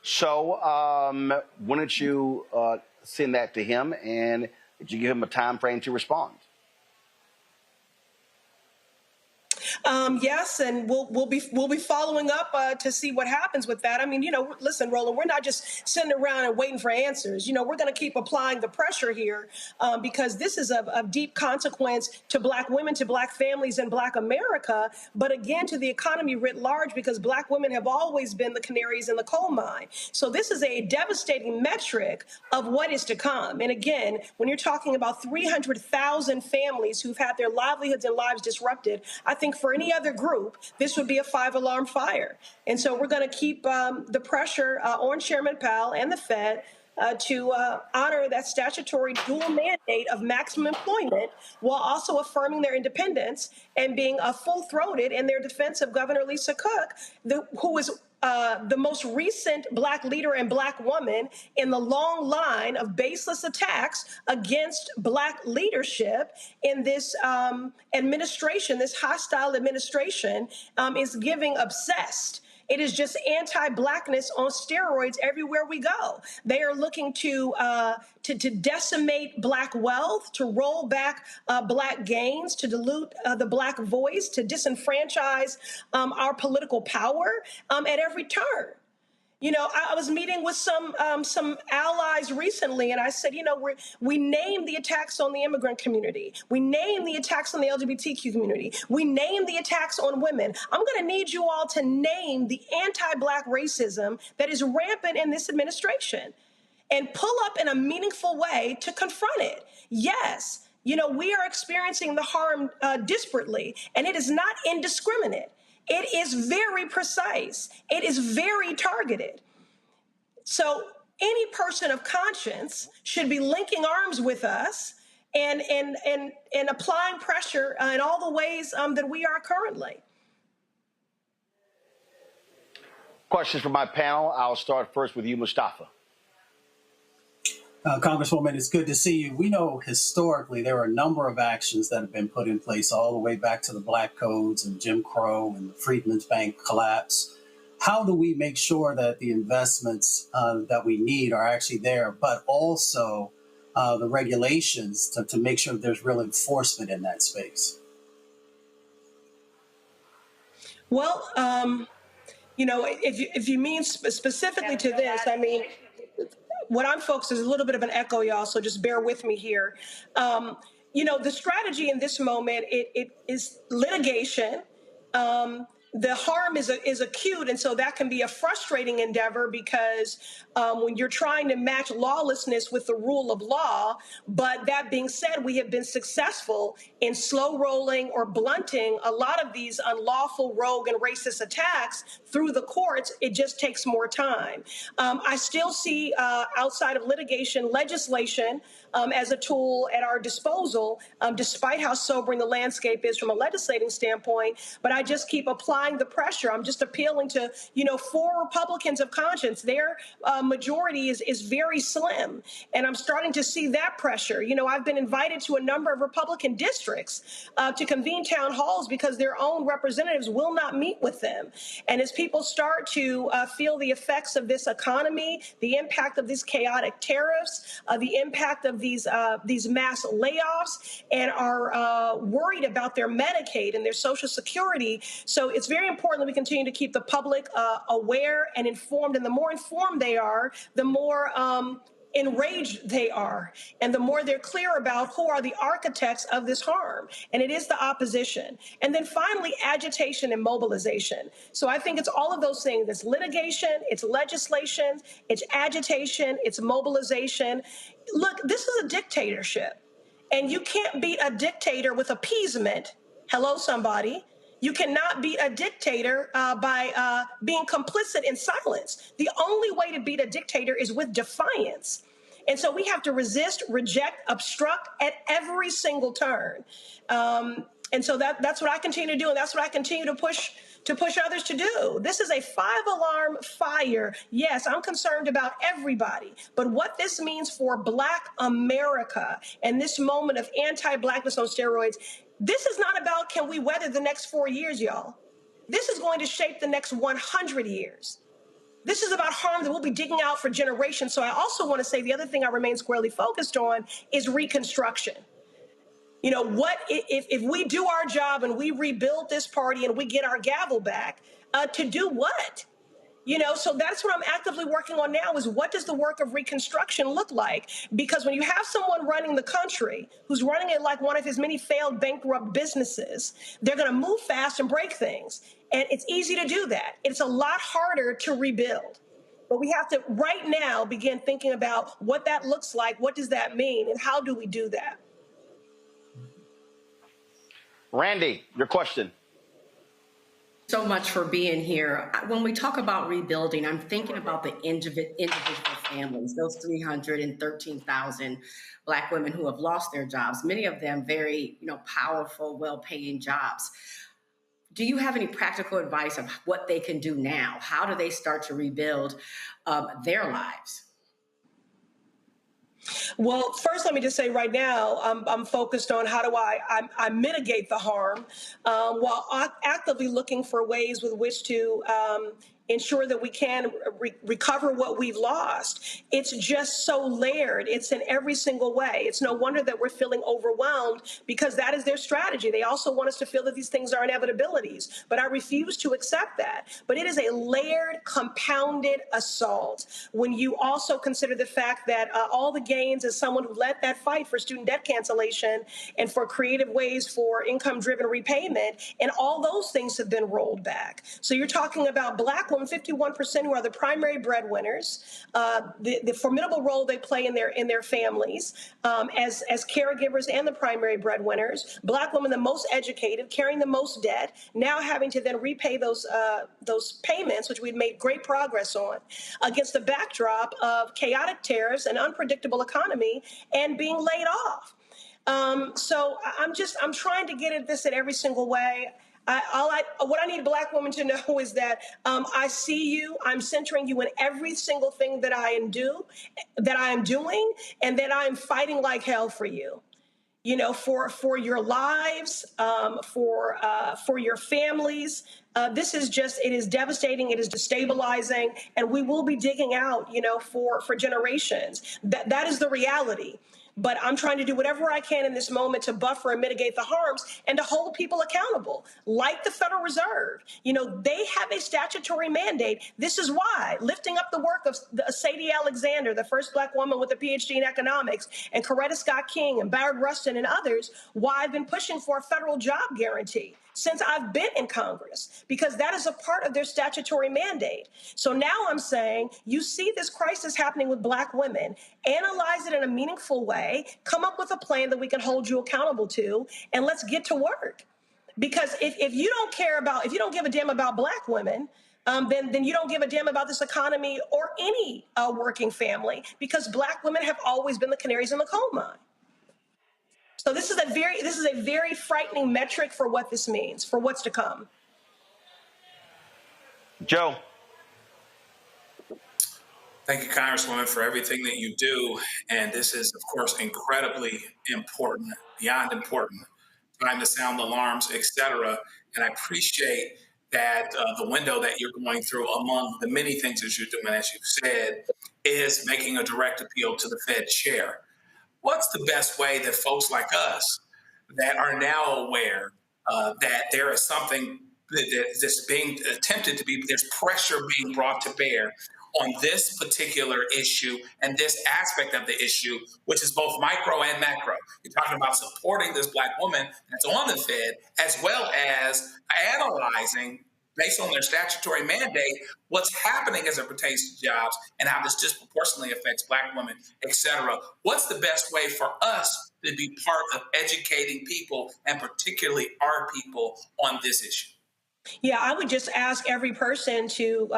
So why don't you send that to him, and did you give him a time frame to respond? Yes, and we'll be following up to see what happens with that. I mean, listen, Roland, we're not just sitting around and waiting for answers. We're going to keep applying the pressure here because this is of deep consequence to black women, to black families, and black America. But again, to the economy writ large, because black women have always been the canaries in the coal mine. So this is a devastating metric of what is to come. And again, when you're talking about 300,000 families who've had their livelihoods and lives disrupted, I think for any other group, this would be a 5-alarm fire. And so we're going to keep the pressure on Chairman Powell and the Fed to honor that statutory dual mandate of maximum employment while also affirming their independence and being full-throated in their defense of Governor Lisa Cook, who is the most recent black leader and black woman in the long line of baseless attacks against black leadership in this administration. This hostile administration is giving obsessed. It is just anti-blackness on steroids everywhere we go. They are looking to decimate black wealth, to roll back black gains, to dilute the black voice, to disenfranchise our political power at every turn. I was meeting with some allies recently, and I said, we named the attacks on the immigrant community. We named the attacks on the LGBTQ community. We named the attacks on women. I'm going to need you all to name the anti-black racism that is rampant in this administration and pull up in a meaningful way to confront it. Yes, we are experiencing the harm disparately, and it is not indiscriminate. It is very precise. It is very targeted. So any person of conscience should be linking arms with us and applying pressure in all the ways that we are currently. Questions from my panel. I'll start first with you, Mustafa. Congresswoman, it's good to see you. We know historically there are a number of actions that have been put in place all the way back to the Black Codes and Jim Crow and the Freedmen's Bank collapse. How do we make sure that the investments that we need are actually there, but also the regulations to make sure that there's real enforcement in that space? Well, if you mean specifically to this, I mean, what I'm focused is a little bit of an echo, y'all, so just bear with me here. The strategy in this moment, it is litigation. The harm is acute, and so that can be a frustrating endeavor because when you're trying to match lawlessness with the rule of law, but that being said, we have been successful in slow rolling or blunting a lot of these unlawful, rogue, and racist attacks through the courts. It just takes more time. I still see outside of litigation, legislation as a tool at our disposal, despite how sobering the landscape is from a legislating standpoint, but I just keep applying the pressure. I'm just appealing to, 4 Republicans of conscience. Their majority is very slim, and I'm starting to see that pressure. I've been invited to a number of Republican districts to convene town halls because their own representatives will not meet with them. And as people start to feel the effects of this economy, the impact of these chaotic tariffs, the impact of these mass layoffs, and are worried about their Medicaid and their Social Security. So it's very important that we continue to keep the public aware and informed. And the more informed they are, the more enraged they are, and the more they're clear about who are the architects of this harm. And it is the opposition. And then finally, agitation and mobilization. So I think it's all of those things. It's litigation, it's legislation, it's agitation, it's mobilization. Look, this is a dictatorship, and you can't beat a dictator with appeasement. Hello, somebody. You cannot beat a dictator by being complicit in silence. The only way to beat a dictator is with defiance. And so we have to resist, reject, obstruct at every single turn. And so that's what I continue to do, and that's what I continue to push others to do. This is a 5-alarm fire. Yes, I'm concerned about everybody, but what this means for Black America and this moment of anti-Blackness on steroids, this is not about can we weather the next 4 years, y'all. This is going to shape the next 100 years. This is about harm that we'll be digging out for generations. So I also want to say the other thing I remain squarely focused on is reconstruction. What if we do our job and we rebuild this party and we get our gavel back, to do what? So that's what I'm actively working on now is what does the work of reconstruction look like? Because when you have someone running the country who's running it like one of his many failed bankrupt businesses, they're going to move fast and break things. And it's easy to do that. It's a lot harder to rebuild. But we have to right now begin thinking about what that looks like. What does that mean? And how do we do that? Randy, your question. So much for being here. When we talk about rebuilding, I'm thinking about the individual families, those 313,000 Black women who have lost their jobs, many of them very, powerful, well-paying jobs. Do you have any practical advice of what they can do now? How do they start to rebuild their lives? Well, first, let me just say right now, I'm focused on how do I mitigate the harm while actively looking for ways with which to ensure that we can recover what we've lost. It's just so layered. It's in every single way. It's no wonder that we're feeling overwhelmed because that is their strategy. They also want us to feel that these things are inevitabilities, but I refuse to accept that. But it is a layered, compounded assault. When you also consider the fact that all the gains as someone who led that fight for student debt cancellation and for creative ways for income-driven repayment, and all those things have been rolled back. So you're talking about Black women women, 51%, who are the primary breadwinners, the formidable role they play in their families as caregivers and the primary breadwinners. Black women, the most educated, carrying the most debt, now having to then repay those payments, which we've made great progress on, against the backdrop of chaotic tariffs, an unpredictable economy, and being laid off. So I'm trying to get at this in every single way. What I need Black women to know is that I see you. I'm centering you in every single thing that I am doing, and that I am fighting like hell for you. You know, for your lives, for your families. This is just, it is devastating. It is destabilizing, and we will be digging out, you know, for generations. That is the reality. But I'm trying to do whatever I can in this moment to buffer and mitigate the harms and to hold people accountable, like the Federal Reserve. You know, they have a statutory mandate. This is why lifting up the work of Sadie Alexander, the first Black woman with a PhD in economics, and Coretta Scott King and Barrett Rustin and others, why I've been pushing for a federal job guarantee since I've been in Congress, because that is a part of their statutory mandate. So now I'm saying, you see this crisis happening with Black women, analyze it in a meaningful way, come up with a plan that we can hold you accountable to, and let's get to work. Because if you don't care about, if you don't give a damn about Black women, then you don't give a damn about this economy or any working family, because Black women have always been the canaries in the coal mine. So this is a very frightening metric for what this means, for what's to come. Joe. Thank you, Congresswoman, for everything that you do. And this is, of course, incredibly important, beyond important. Time to sound the alarms, et cetera. And I appreciate that the window that you're going through, among the many things that you're doing, as you've said, is making a direct appeal to the Fed chair. What's the best way that folks like us that are now aware that there is something that's being attempted to be, there's pressure being brought to bear on this particular issue and this aspect of the issue, which is both micro and macro? You're talking about supporting this Black woman that's on the Fed, as well as analyzing, based on their statutory mandate, what's happening as it pertains to jobs and how this disproportionately affects Black women, et cetera. What's the best way for us to be part of educating people, and particularly our people, on this issue? Yeah, I would just ask every person to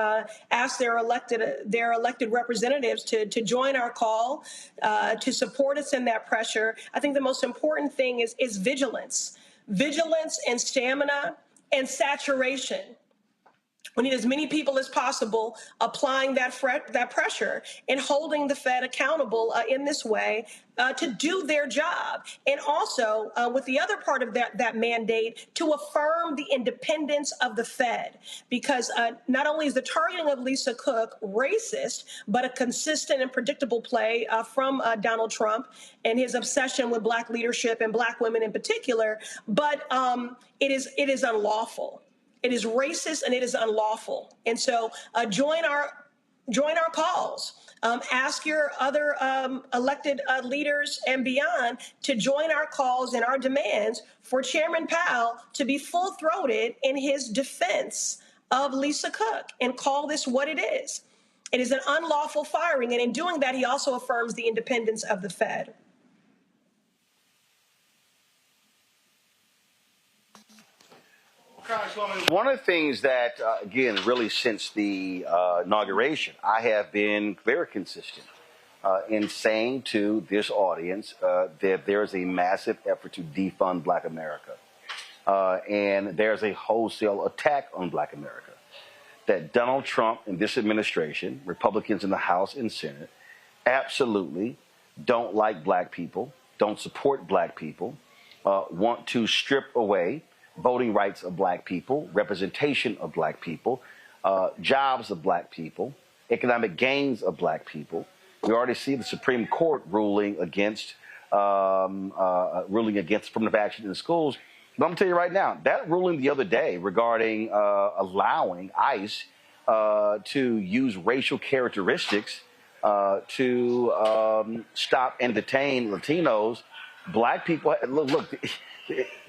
ask their elected representatives to join our call, to support us in that pressure. I think the most important thing is vigilance and stamina and saturation. We need as many people as possible applying that pressure and holding the Fed accountable in this way to do their job. And also, with the other part of that mandate, to affirm the independence of the Fed. Because not only is the targeting of Lisa Cook racist, but a consistent and predictable play from Donald Trump and his obsession with Black leadership and Black women in particular, but it is unlawful. It is racist and it is unlawful. And so join our calls. Ask your other elected leaders and beyond to join our calls and our demands for Chairman Powell to be full-throated in his defense of Lisa Cook and call this what it is. It is an unlawful firing. And in doing that, he also affirms the independence of the Fed. One of the things that, again, really since the inauguration, I have been very consistent in saying to this audience that there is a massive effort to defund Black America. And there's a wholesale attack on Black America. That Donald Trump and this administration, Republicans in the House and Senate, absolutely don't like Black people, don't support Black people, want to strip away voting rights of Black people, representation of Black people, jobs of Black people, economic gains of Black people. We already see the Supreme Court ruling against affirmative action in schools. But I'm going to tell you right now, that ruling the other day regarding allowing ICE to use racial characteristics to stop and detain Latinos, Black people, look,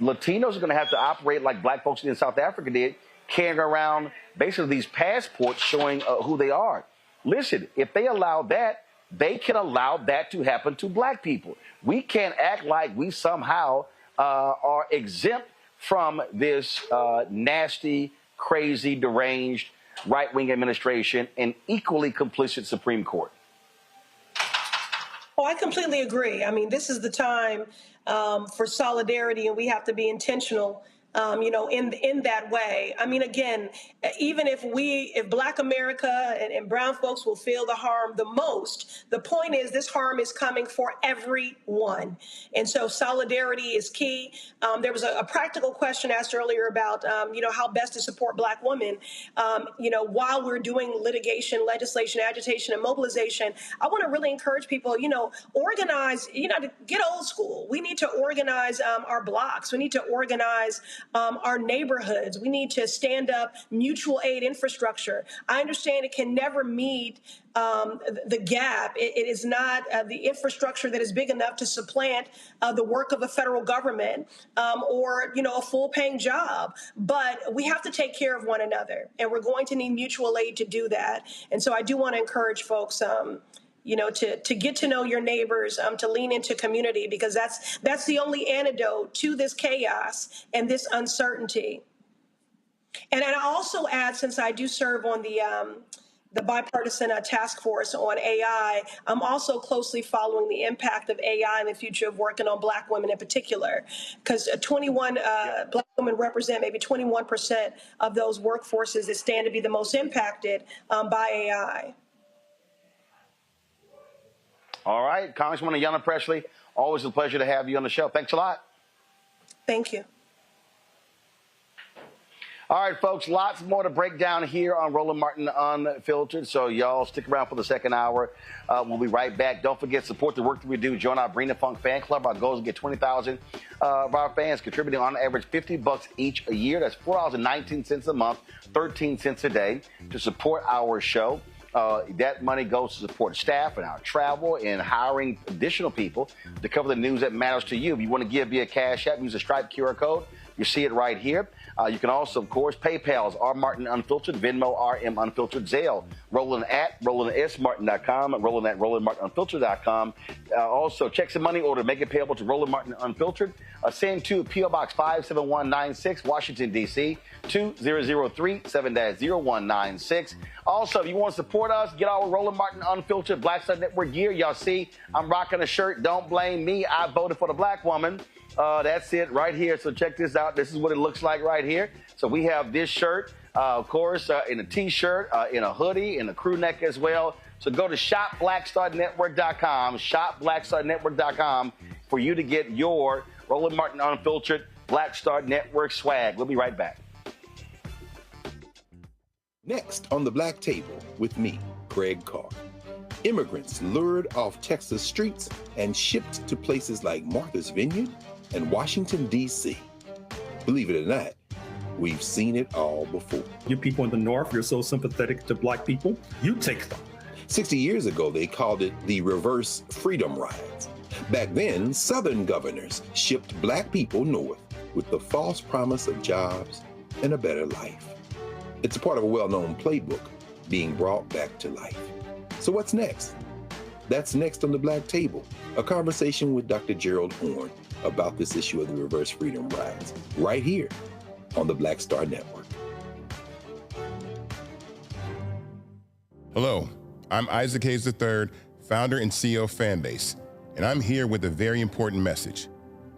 Latinos are going to have to operate like Black folks in South Africa did, carrying around basically these passports showing who they are. Listen, if they allow that, they can allow that to happen to black people. We can't act like we somehow are exempt from this nasty, crazy, deranged right-wing administration and equally complicit Supreme Court. Oh, I completely agree. I mean, this is the time for solidarity, and we have to be intentional, in that way. I mean, again, even if Black America and brown folks will feel the harm the most, the point is this harm is coming for everyone. And so solidarity is key. There was a practical question asked earlier about, how best to support Black women. While we're doing litigation, legislation, agitation, and mobilization, I want to really encourage people, organize, to get old school. We need to organize our blocks. We need to organize our neighborhoods. We need to stand up mutual aid infrastructure. I understand it can never meet the gap. It is not the infrastructure that is big enough to supplant the work of a federal government or, a full-paying job. But we have to take care of one another, and we're going to need mutual aid to do that. And so I do want to encourage folks, to get to know your neighbors, to lean into community, because that's the only antidote to this chaos and this uncertainty. And I also add, since I do serve on the bipartisan task force on AI, I'm also closely following the impact of AI and the future of working on Black women in particular, because 21 Black women represent maybe 21% of those workforces that stand to be the most impacted by AI. All right, Congresswoman Ayanna Pressley, always a pleasure to have you on the show. Thanks a lot. Thank you. All right, folks, lots more to break down here on Roland Martin Unfiltered, so y'all stick around for the second hour. We'll be right back. Don't forget, support the work that we do. Join our Bring the Funk fan club. Our goal is to get 20,000 of our fans contributing on average $50 each a year. That's $4.19 a month, 13 cents a day to support our show. That money goes to support staff and our travel and hiring additional people to cover the news that matters to you. If you want to give via Cash App, use the Stripe QR code. You see it right here. You can also, of course, PayPal's R Martin Unfiltered, Venmo RM Unfiltered, Zelle, Roland at RolandSMartin.com, Roland at RolandMartinUnfiltered.com. Also, checks and money order, make it payable to Roland Martin Unfiltered. Send to P.O. Box 57196, Washington, D.C., 2003 7-0196. Also, if you want to support us, get our Roland Martin Unfiltered Black Star Network gear. Y'all see, I'm rocking a shirt. Don't blame me. I voted for the black woman. That's it right here. So check this out. This is what it looks like right here. So we have this shirt, of course, in a T-shirt, in a hoodie, in a crew neck as well. So go to shopblackstarnetwork.com, shopblackstarnetwork.com for you to get your Roland Martin Unfiltered Black Star Network swag. We'll be right back. Next on the Black Table with me, Greg Carr. Immigrants lured off Texas streets and shipped to places like Martha's Vineyard and Washington, D.C. Believe it or not, we've seen it all before. You people in the North, you're so sympathetic to black people, you take them. 60 years ago, they called it the reverse freedom rides. Back then, Southern governors shipped black people north with the false promise of jobs and a better life. It's a part of a well-known playbook being brought back to life. So what's next? That's next on the Black Table, a conversation with Dr. Gerald Horne about this issue of the reverse freedom rides, right here on the Black Star Network. Hello, I'm Isaac Hayes III, founder and CEO of Fanbase, and I'm here with a very important message.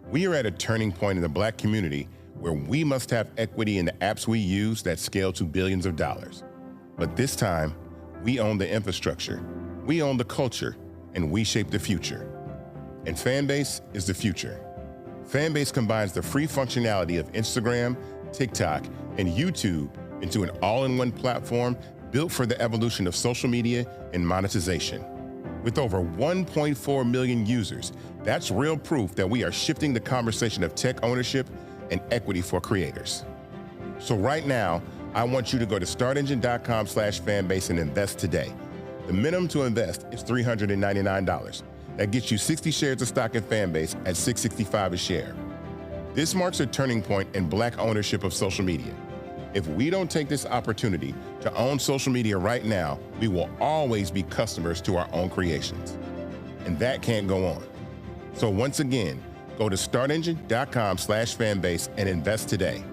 We are at a turning point in the black community where we must have equity in the apps we use that scale to billions of dollars. But this time, we own the infrastructure, we own the culture, and we shape the future. And Fanbase is the future. Fanbase combines the free functionality of Instagram, TikTok, and YouTube into an all-in-one platform built for the evolution of social media and monetization. With over 1.4 million users, that's real proof that we are shifting the conversation of tech ownership and equity for creators. So right now, I want you to go to startengine.com/fanbase and invest today. The minimum to invest is $399. That gets you 60 shares of stock in Fanbase at $665 a share. This marks a turning point in black ownership of social media. If we don't take this opportunity to own social media right now, we will always be customers to our own creations. And that can't go on. So once again, go to startengine.com/fanbase and invest today.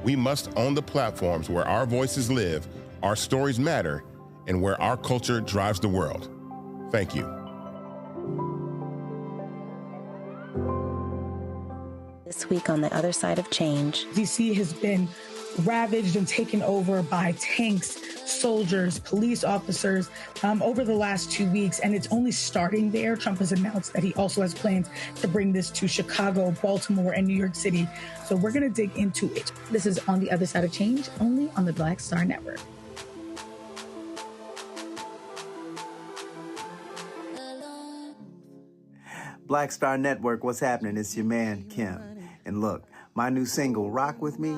We must own the platforms where our voices live, our stories matter, and where our culture drives the world. Thank you. This week on the other side of change. DC has been ravaged and taken over by tanks, soldiers, police officers over the last 2 weeks, and it's only starting there. Trump has announced that he also has plans to bring this to Chicago, Baltimore, and New York City. So we're going to dig into it. This is On the Other Side of Change, only on the Black Star Network. Black Star Network, what's happening? It's your man, Kim. And look, my new single, Rock With Me,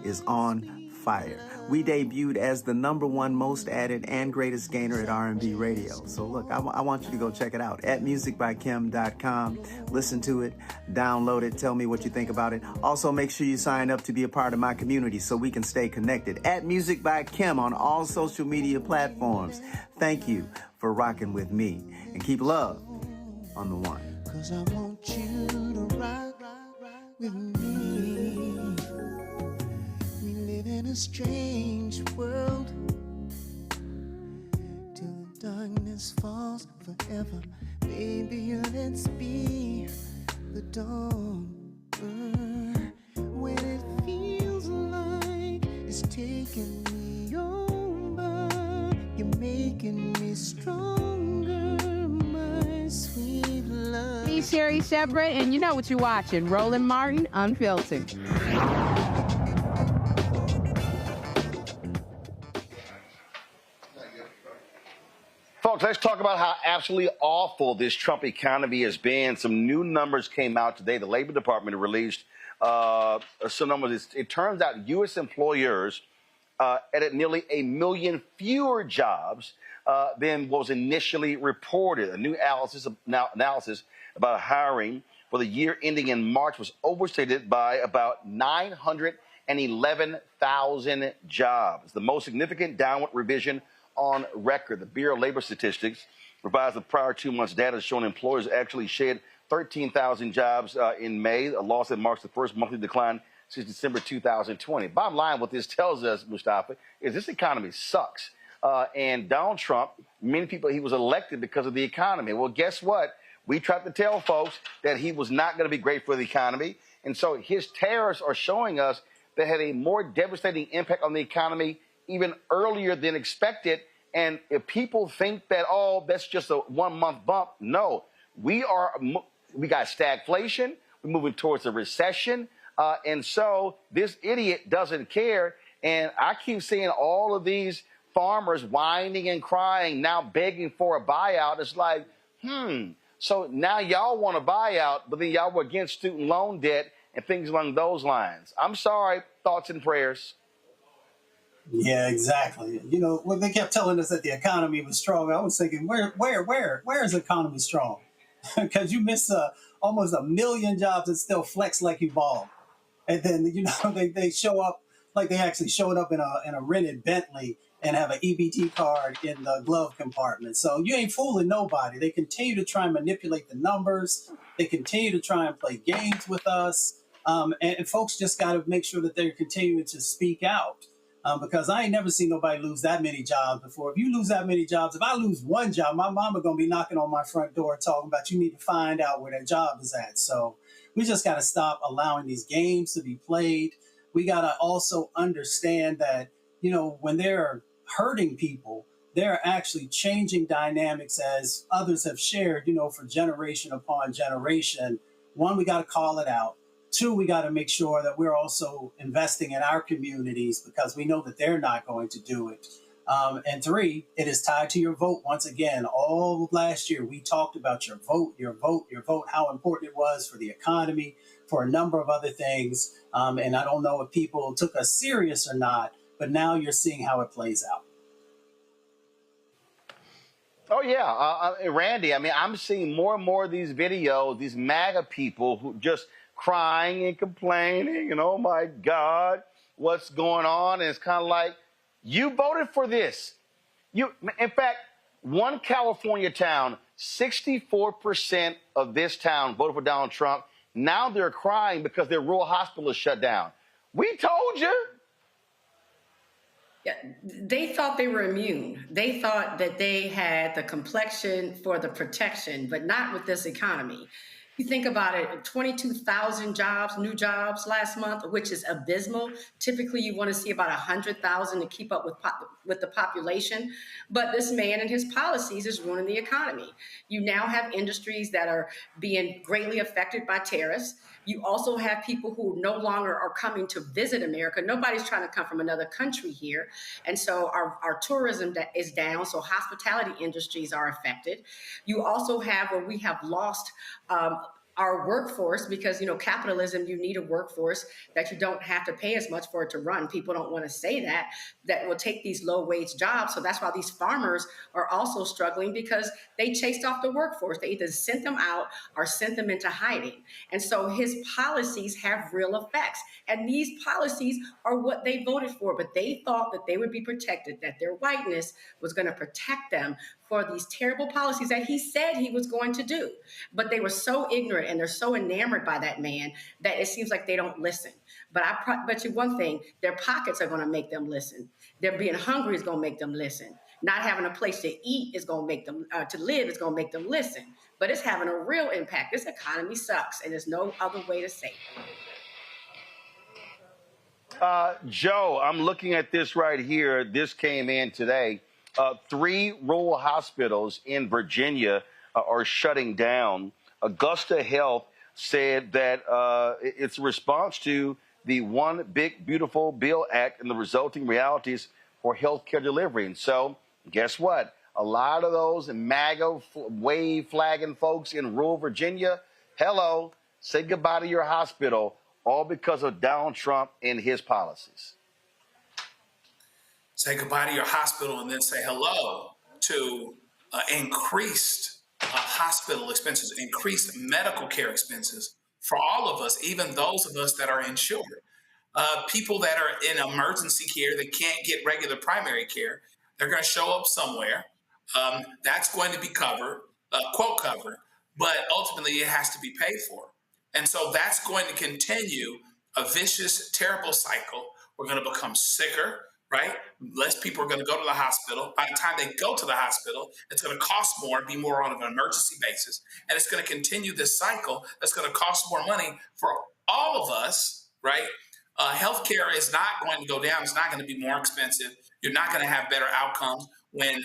is on fire. We debuted as the #1 most added and greatest gainer at R&B radio. So look, I want you to go check it out at musicbykim.com. Listen to it, download it, tell me what you think about it. Also, make sure you sign up to be a part of my community so we can stay connected. At Music by Kim on all social media platforms. Thank you for rocking with me. And keep love on the one. 'Cause I want you to rock with me. We live in a strange world till the darkness falls forever. Baby, let's be the dawn. When it feels like it's taking me over, you're making me stronger, my sweet love. Hey, Sherry Shepard, and you know what you're watching, Roland Martin, Unfiltered. Folks, let's talk about how absolutely awful this Trump economy has been. Some new numbers came out today. The Labor Department released some numbers. It turns out U.S. employers added nearly 1 million fewer jobs than was initially reported. A new analysis about hiring for the year ending in March was overstated by about 911,000 jobs. The most significant downward revision on record. The Bureau of Labor Statistics revised the prior 2 months' data showing employers actually shed 13,000 jobs in May, a loss that marks the first monthly decline since December 2020. Bottom line, what this tells us, Mustafa, is this economy sucks. And Donald Trump, many people, he was elected because of the economy. Well, guess what? We tried to tell folks that he was not going to be great for the economy. And so his tariffs are showing us that had a more devastating impact on the economy even earlier than expected. And if people think that, oh, that's just a 1 month bump, no. We got stagflation. We're moving towards a recession. And so this idiot doesn't care. And I keep seeing all of these farmers whining and crying, now begging for a buyout. It's like, so now y'all want a buyout, but then y'all were against student loan debt and things along those lines. I'm sorry, thoughts and prayers. Yeah, exactly. You know, when they kept telling us that the economy was strong, I was thinking, where is the economy strong? Because you miss almost 1 million jobs and still flex like you bald. And then, you know, they show up like they actually showed up in a rented Bentley and have an EBT card in the glove compartment. So you ain't fooling nobody. They continue to try and manipulate the numbers. They continue to try and play games with us. And folks just got to make sure that they're continuing to speak out. Because I ain't never seen nobody lose that many jobs before. If you lose that many jobs, if I lose one job, my mama gonna be knocking on my front door talking about you need to find out where that job is at. So we just gotta stop allowing these games to be played. We gotta also understand that, you know, when they're hurting people, they're actually changing dynamics as others have shared, you know, for generation upon generation. One, we gotta call it out. Two, we got to make sure that we're also investing in our communities because we know that they're not going to do it. And three, it is tied to your vote. Once again, all of last year, we talked about your vote, how important it was for the economy, for a number of other things. And I don't know if people took us serious or not, but now you're seeing how it plays out. Oh, yeah. Randy, I mean, I'm seeing more and more of these videos, these MAGA people who just crying and complaining and, oh, my God, what's going on. And it's kind of like, you voted for this. In fact, one California town, 64% of this town voted for Donald Trump. Now they're crying because their rural hospital is shut down. We told you. Yeah, they thought they were immune. They thought that they had the complexion for the protection, but not with this economy. You think about it, 22,000 jobs, new jobs last month, which is abysmal. Typically, you want to see about 100,000 to keep up with the population. But this man and his policies is ruining the economy. You now have industries that are being greatly affected by tariffs. You also have people who no longer are coming to visit America. Nobody's trying to come from another country here. And so our tourism is down, so hospitality industries are affected. You also have where we have lost our workforce because, capitalism, you need a workforce that you don't have to pay as much for it to run. People don't want to say that will take these low wage jobs. So that's why these farmers are also struggling because they chased off the workforce. They either sent them out or sent them into hiding. And so his policies have real effects. And these policies are what they voted for, but they thought that they would be protected, that their whiteness was going to protect them for these terrible policies that he said he was going to do. But they were so ignorant and they're so enamored by that man that it seems like they don't listen. But I bet you one thing, their pockets are going to make them listen. Their being hungry is going to make them listen. Not having a place to eat is going to make them, to live is going to make them listen. But it's having a real impact. This economy sucks and there's no other way to say it. Joe, I'm looking at this right here. This came in today. 3 rural hospitals in Virginia are shutting down. Augusta Health said that it's a response to the One Big Beautiful Bill Act and the resulting realities for healthcare delivery. And so, guess what? A lot of those MAGA wave flagging folks in rural Virginia, hello, say goodbye to your hospital, all because of Donald Trump and his policies. Say goodbye to your hospital and then say hello to increased hospital expenses, increased medical care expenses for all of us, even those of us that are insured. People that are in emergency care that can't get regular primary care, they're going to show up somewhere. That's going to be covered, quote covered, but ultimately it has to be paid for. And so that's going to continue a vicious, terrible cycle. We're going to become sicker, right? Less people are going to go to the hospital. By the time they go to the hospital, it's going to cost more and be more on an emergency basis. And it's going to continue this cycle that's going to cost more money for all of us, right? Healthcare is not going to go down. It's not going to be more expensive. You're not going to have better outcomes when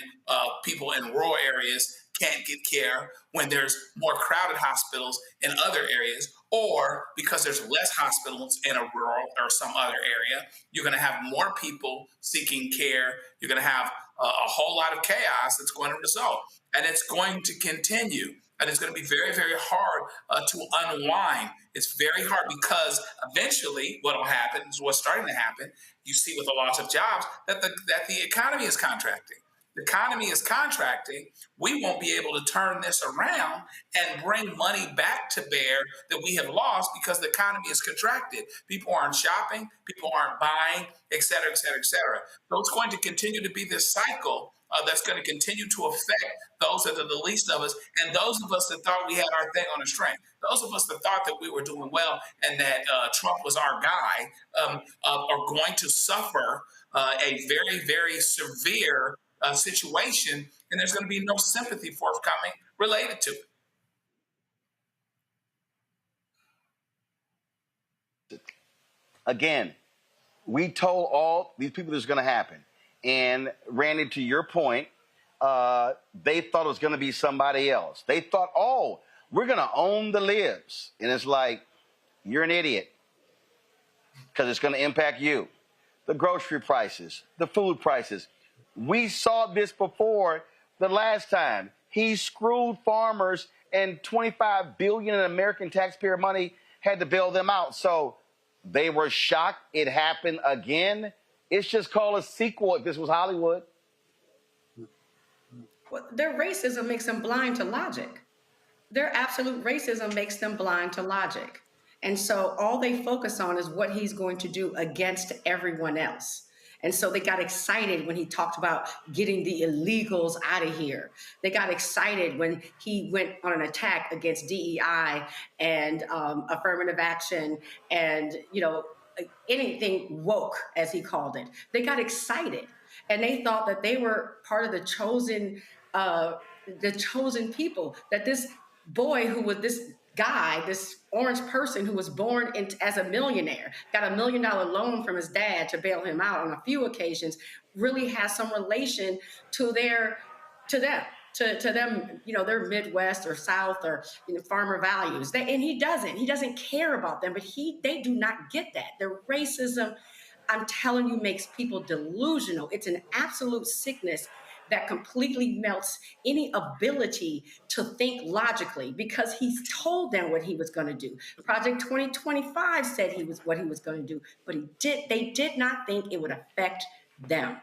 people in rural areas can't get care, when there's more crowded hospitals in other areas, or because there's less hospitals in a rural or some other area, you're going to have more people seeking care. You're going to have a whole lot of chaos that's going to result. And it's going to continue. And it's going to be very, very hard to unwind. It's very hard because eventually what will happen is what's starting to happen. You see with the loss of jobs that the economy is contracting. The economy is contracting. We won't be able to turn this around and bring money back to bear that we have lost because the economy is contracted. People aren't shopping, people aren't buying, et cetera, et cetera, et cetera. So it's going to continue to be this cycle that's going to continue to affect those that are the least of us and those of us that thought we had our thing on a string. Those of us that thought that we were doing well and that Trump was our guy are going to suffer a very, very severe situation, and there's going to be no sympathy forthcoming related to it. Again, we told all these people this was going to happen. And Randy, to your point, they thought it was going to be somebody else. They thought, oh, we're going to own the libs. And it's like, you're an idiot because it's going to impact you. The grocery prices, the food prices. We saw this before the last time. He screwed farmers and $25 billion in American taxpayer money had to bail them out. So they were shocked it happened again. It's just called a sequel if this was Hollywood. Well, their racism makes them blind to logic. Their absolute racism makes them blind to logic. And so all they focus on is what he's going to do against everyone else. And so they got excited when he talked about getting the illegals out of here. They got excited when he went on an attack against DEI and affirmative action and, anything woke, as he called it. They got excited and they thought that they were part of the chosen people, that this boy who was this guy, this orange person who was born as a millionaire, got $1 million loan from his dad to bail him out on a few occasions, really has some relation to them, their Midwest or South or farmer values. And he doesn't care about them, but they do not get that. Their racism, I'm telling you, makes people delusional. It's an absolute sickness that completely melts any ability to think logically, because he's told them what he was going to do. Project 2025 said what he was going to do, but they did not think it would affect them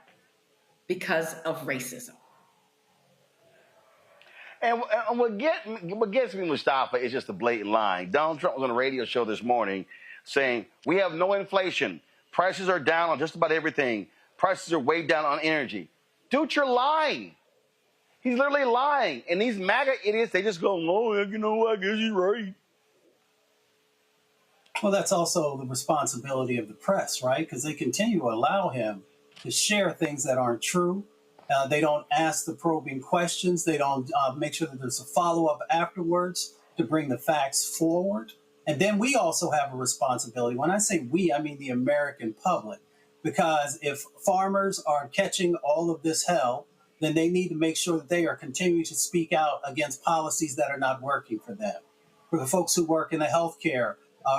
because of racism. And what gets me, Mustafa, is just a blatant line. Donald Trump was on a radio show this morning saying, we have no inflation. Prices are down on just about everything. Prices are way down on energy. Dude, you're lying. He's literally lying. And these MAGA idiots, they just go, oh, I guess you're right. Well, that's also the responsibility of the press, right? Because they continue to allow him to share things that aren't true. They don't ask the probing questions. They don't make sure that there's a follow-up afterwards to bring the facts forward. And then we also have a responsibility. When I say we, I mean the American public. Because if farmers are catching all of this hell, then they need to make sure that they are continuing to speak out against policies that are not working for them. For the folks who work in the healthcare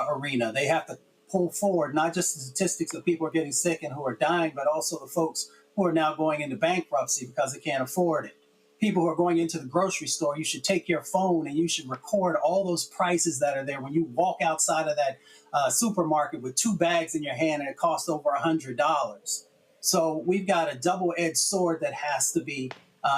arena, they have to pull forward not just the statistics of people who are getting sick and who are dying, but also the folks who are now going into bankruptcy because they can't afford it. People who are going into the grocery store, you should take your phone and you should record all those prices that are there when you walk outside of that supermarket with 2 bags in your hand and it costs over $100. So we've got a double-edged sword that has to be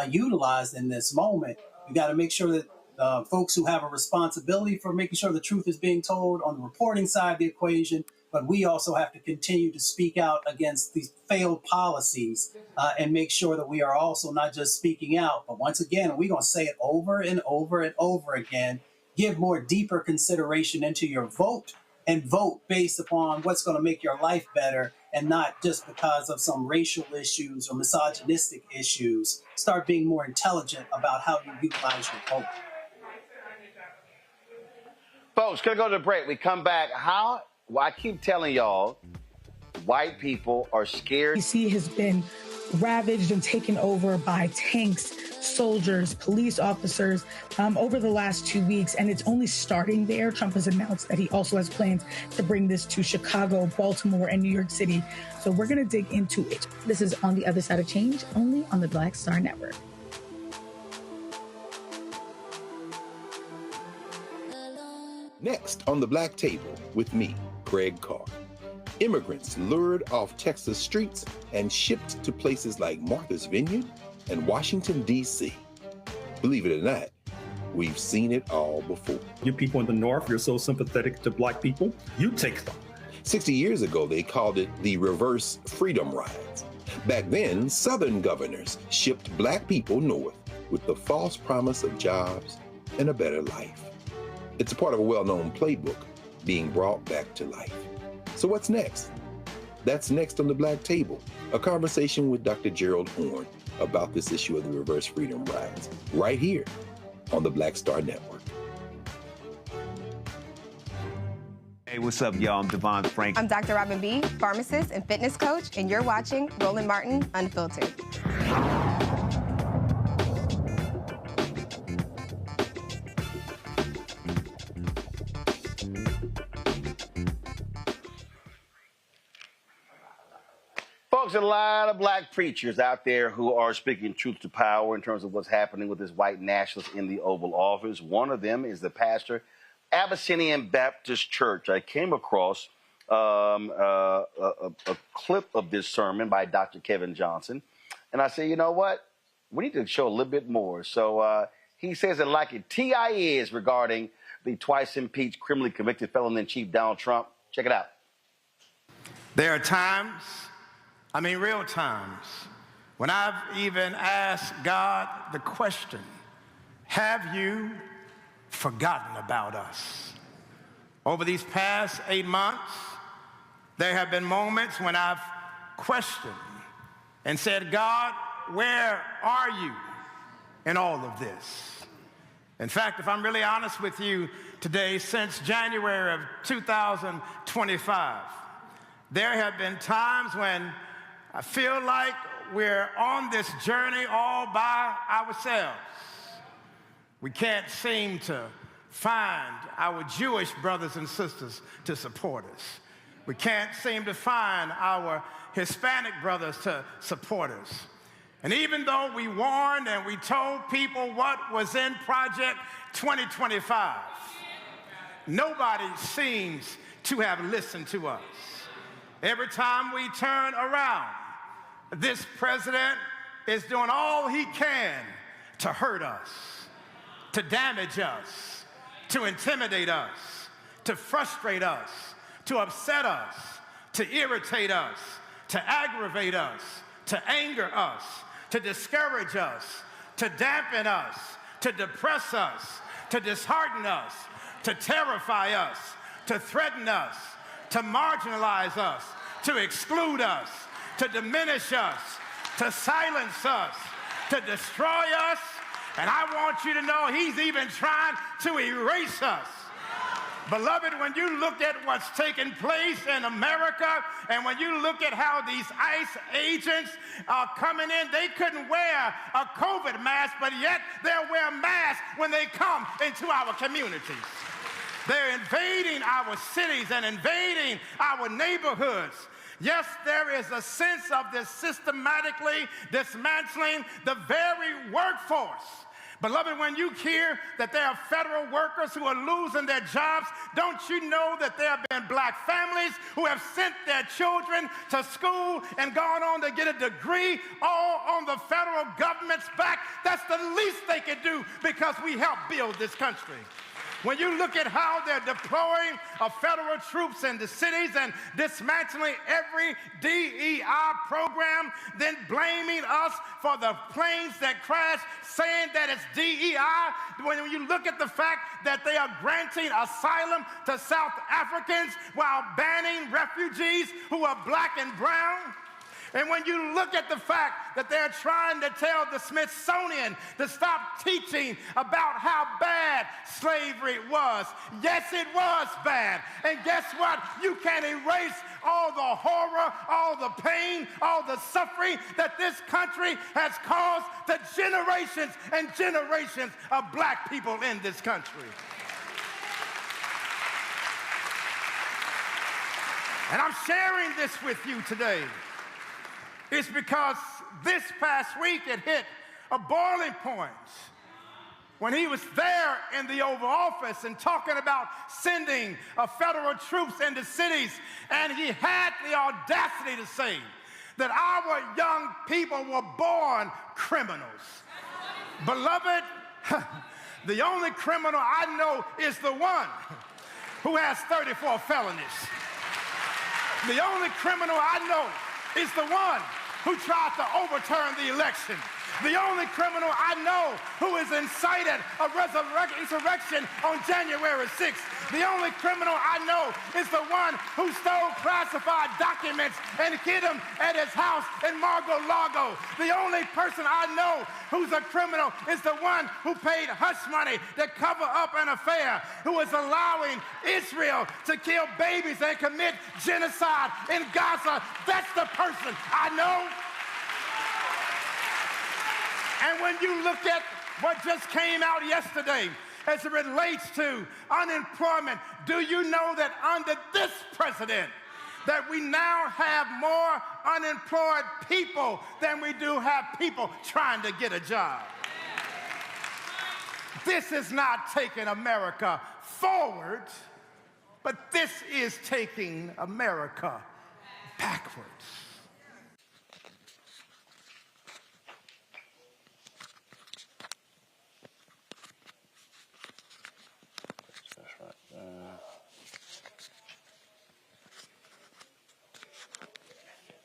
utilized in this moment. We got to make sure that folks who have a responsibility for making sure the truth is being told on the reporting side of the equation, but we also have to continue to speak out against these failed policies and make sure that we are also not just speaking out, but once again, we're going to say it over and over and over again, give more deeper consideration into your vote and vote based upon what's going to make your life better and not just because of some racial issues or misogynistic issues. Start being more intelligent about how you utilize your vote. Folks, gonna go to the break. We come back. Well, I keep telling y'all, white people are scared. DC has been ravaged and taken over by tanks, soldiers, police officers over the last 2 weeks, and it's only starting there. Trump has announced that he also has plans to bring this to Chicago, Baltimore, and New York City. So we're going to dig into it. This is On the Other Side of Change, only on the Black Star Network. Next on the Black Table with me, Greg Carr. Immigrants lured off Texas streets and shipped to places like Martha's Vineyard and Washington, D.C. Believe it or not, we've seen it all before. You people in the North, you're so sympathetic to black people, you take them. 60 years ago, they called it the reverse freedom rides. Back then, Southern governors shipped black people north with the false promise of jobs and a better life. It's a part of a well-known playbook being brought back to life. So what's next? That's next on the Black Table, a conversation with Dr. Gerald Horne about this issue of the reverse freedom rides, right here on the Black Star Network. Hey, what's up, y'all? I'm Devon Frank. I'm Dr. Robin B., pharmacist and fitness coach, and you're watching Roland Martin Unfiltered. Folks, a lot of black preachers out there who are speaking truth to power in terms of what's happening with this white nationalist in the Oval Office. One of them is the pastor, Abyssinian Baptist Church. I came across a clip of this sermon by Dr. Kevin Johnson, and I said, you know what? We need to show a little bit more. So he says it like it TI is regarding the twice impeached, criminally convicted felon-in-chief Donald Trump. Check it out. There are times, real times, when I've even asked God the question, have you forgotten about us? Over these past 8 months, there have been moments when I've questioned and said, God, where are you in all of this? In fact, if I'm really honest with you today, since January of 2025, there have been times when I feel like we're on this journey all by ourselves. We can't seem to find our Jewish brothers and sisters to support us. We can't seem to find our Hispanic brothers to support us. And even though we warned and we told people what was in Project 2025, nobody seems to have listened to us. Every time we turn around, this president is doing all he can to hurt us, to damage us, to intimidate us, to frustrate us, to upset us, to irritate us, to aggravate us, to anger us, to discourage us, to dampen us, to depress us, to dishearten us, to terrify us, to threaten us, to marginalize us, to exclude us, to diminish us, to silence us, to destroy us. And I want you to know he's even trying to erase us. Beloved, when you look at what's taking place in America, and when you look at how these ICE agents are coming in, they couldn't wear a COVID mask, but yet they'll wear masks when they come into our communities. They're invading our cities and invading our neighborhoods. Yes, there is a sense of this systematically dismantling the very workforce. Beloved, when you hear that there are federal workers who are losing their jobs, don't you know that there have been black families who have sent their children to school and gone on to get a degree all on the federal government's back? That's the least they can do because we helped build this country. When you look at how they're deploying federal troops in the cities and dismantling every DEI program, then blaming us for the planes that crashed, saying that it's DEI, when you look at the fact that they are granting asylum to South Africans while banning refugees who are black and brown, and when you look at the fact that they're trying to tell the Smithsonian to stop teaching about how bad slavery was. Yes, it was bad. And guess what? You can't erase all the horror, all the pain, all the suffering that this country has caused to generations and generations of black people in this country. And I'm sharing this with you today. It's because this past week it hit a boiling point when he was there in the Oval Office and talking about sending federal troops into cities, and he had the audacity to say that our young people were born criminals. Beloved, the only criminal I know is the one who has 34 felonies. The only criminal I know is the one who tried to overturn the election. The only criminal I know who has incited a insurrection on January 6th. The only criminal I know is the one who stole classified documents and hid them at his house in Mar-a-Lago. The only person I know who's a criminal is the one who paid hush money to cover up an affair, who is allowing Israel to kill babies and commit genocide in Gaza. That's the person I know. And when you look at what just came out yesterday as it relates to unemployment, do you know that under this president that we now have more unemployed people than we do have people trying to get a job? This is not taking America forward, but this is taking America backwards.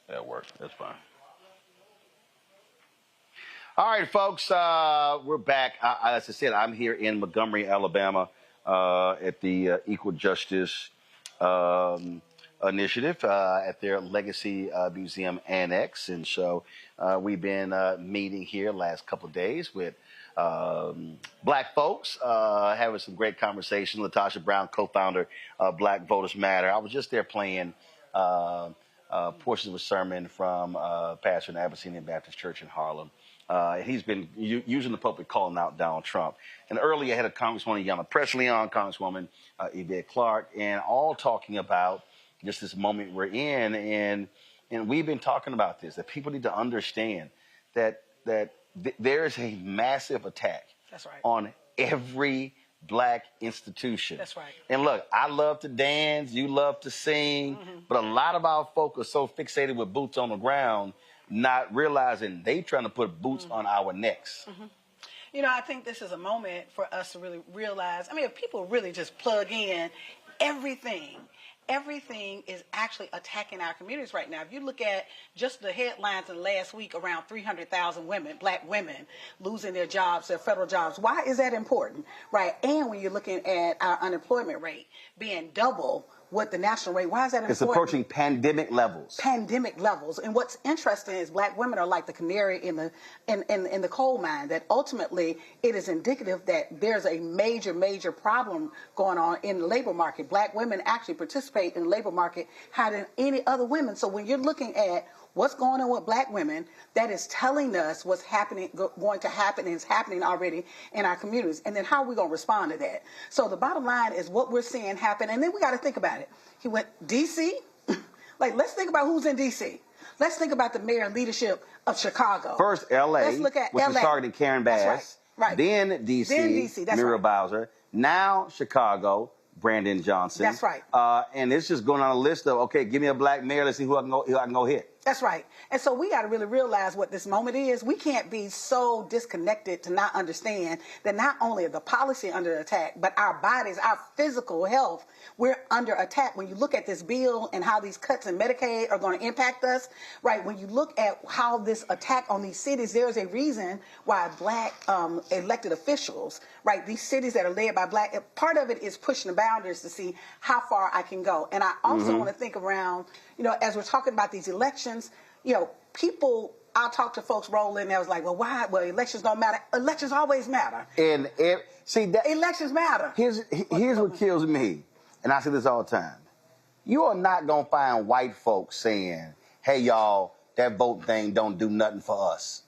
That'll work. That's fine. All right, folks, we're back. As I said, I'm here in Montgomery, Alabama, at the Equal Justice Initiative at their Legacy Museum Annex. And so we've been meeting here last couple of days with Black folks, having some great conversation. Latasha Brown, co-founder of Black Voters Matter. I was just there playing portions of a sermon from pastor in Abyssinian Baptist Church in Harlem. He's been using the pulpit calling out Donald Trump. And earlier I had a Congresswoman Ayanna Pressley on, Congresswoman Yvette Clarke, and all talking about just this moment we're in. And we've been talking about this, that people need to understand that there is a massive attack on every Black institution. That's right. And look, I love to dance, you love to sing, but a lot of our folk are so fixated with boots on the ground, not realizing they trying to put boots on our necks. You know, I think this is a moment for us to really realize, I mean, if people really just plug in, everything is actually attacking our communities right now. If you look at just the headlines in the last week, around 300,000 women, Black women, losing their jobs, their federal jobs. Why is that important, right? And when you're looking at our unemployment rate being double what the national rate, why is that important? It's approaching pandemic levels. Pandemic levels. And what's interesting is Black women are like the canary in the coal mine, that ultimately it is indicative that there's a major problem going on in the labor market. Black women actually participate in the labor market higher than any other women. So when you're looking at what's going on with Black women, that is telling us what's happening, going to happen, and is happening already in our communities. And then how are we going to respond to that? So the bottom line is what we're seeing happen, and then we got to think about it. He went D.C. Like, let's think about who's in D.C. Let's think about the mayor and leadership of Chicago. First, L.A., Let's look at which LA. was targeting Karen Bass. That's right. Then D.C., that's Muriel right. Bowser. Now Chicago, Brandon Johnson. That's right. And it's just going on a list of, okay, give me a Black mayor. Let's see who I can go hit. That's right. And so we got to really realize what this moment is. We can't be so disconnected to not understand that not only are the policy under attack, but our bodies, our physical health, we're under attack. When you look at this bill and how these cuts in Medicaid are going to impact us, right? When you look at how this attack on these cities, there's a reason why Black elected officials, right? These cities that are led by Black, part of it is pushing the boundaries to see how far I can go. And I also want to think around, you know, as we're talking about these elections, you know, people, I'll talk to folks, Roland, and I was like, well, why? Well, elections don't matter. Elections always matter. And see that elections matter. Here's what kills me, and I say this all the time. You are not gonna find white folks saying, hey, y'all, that vote thing don't do nothing for us.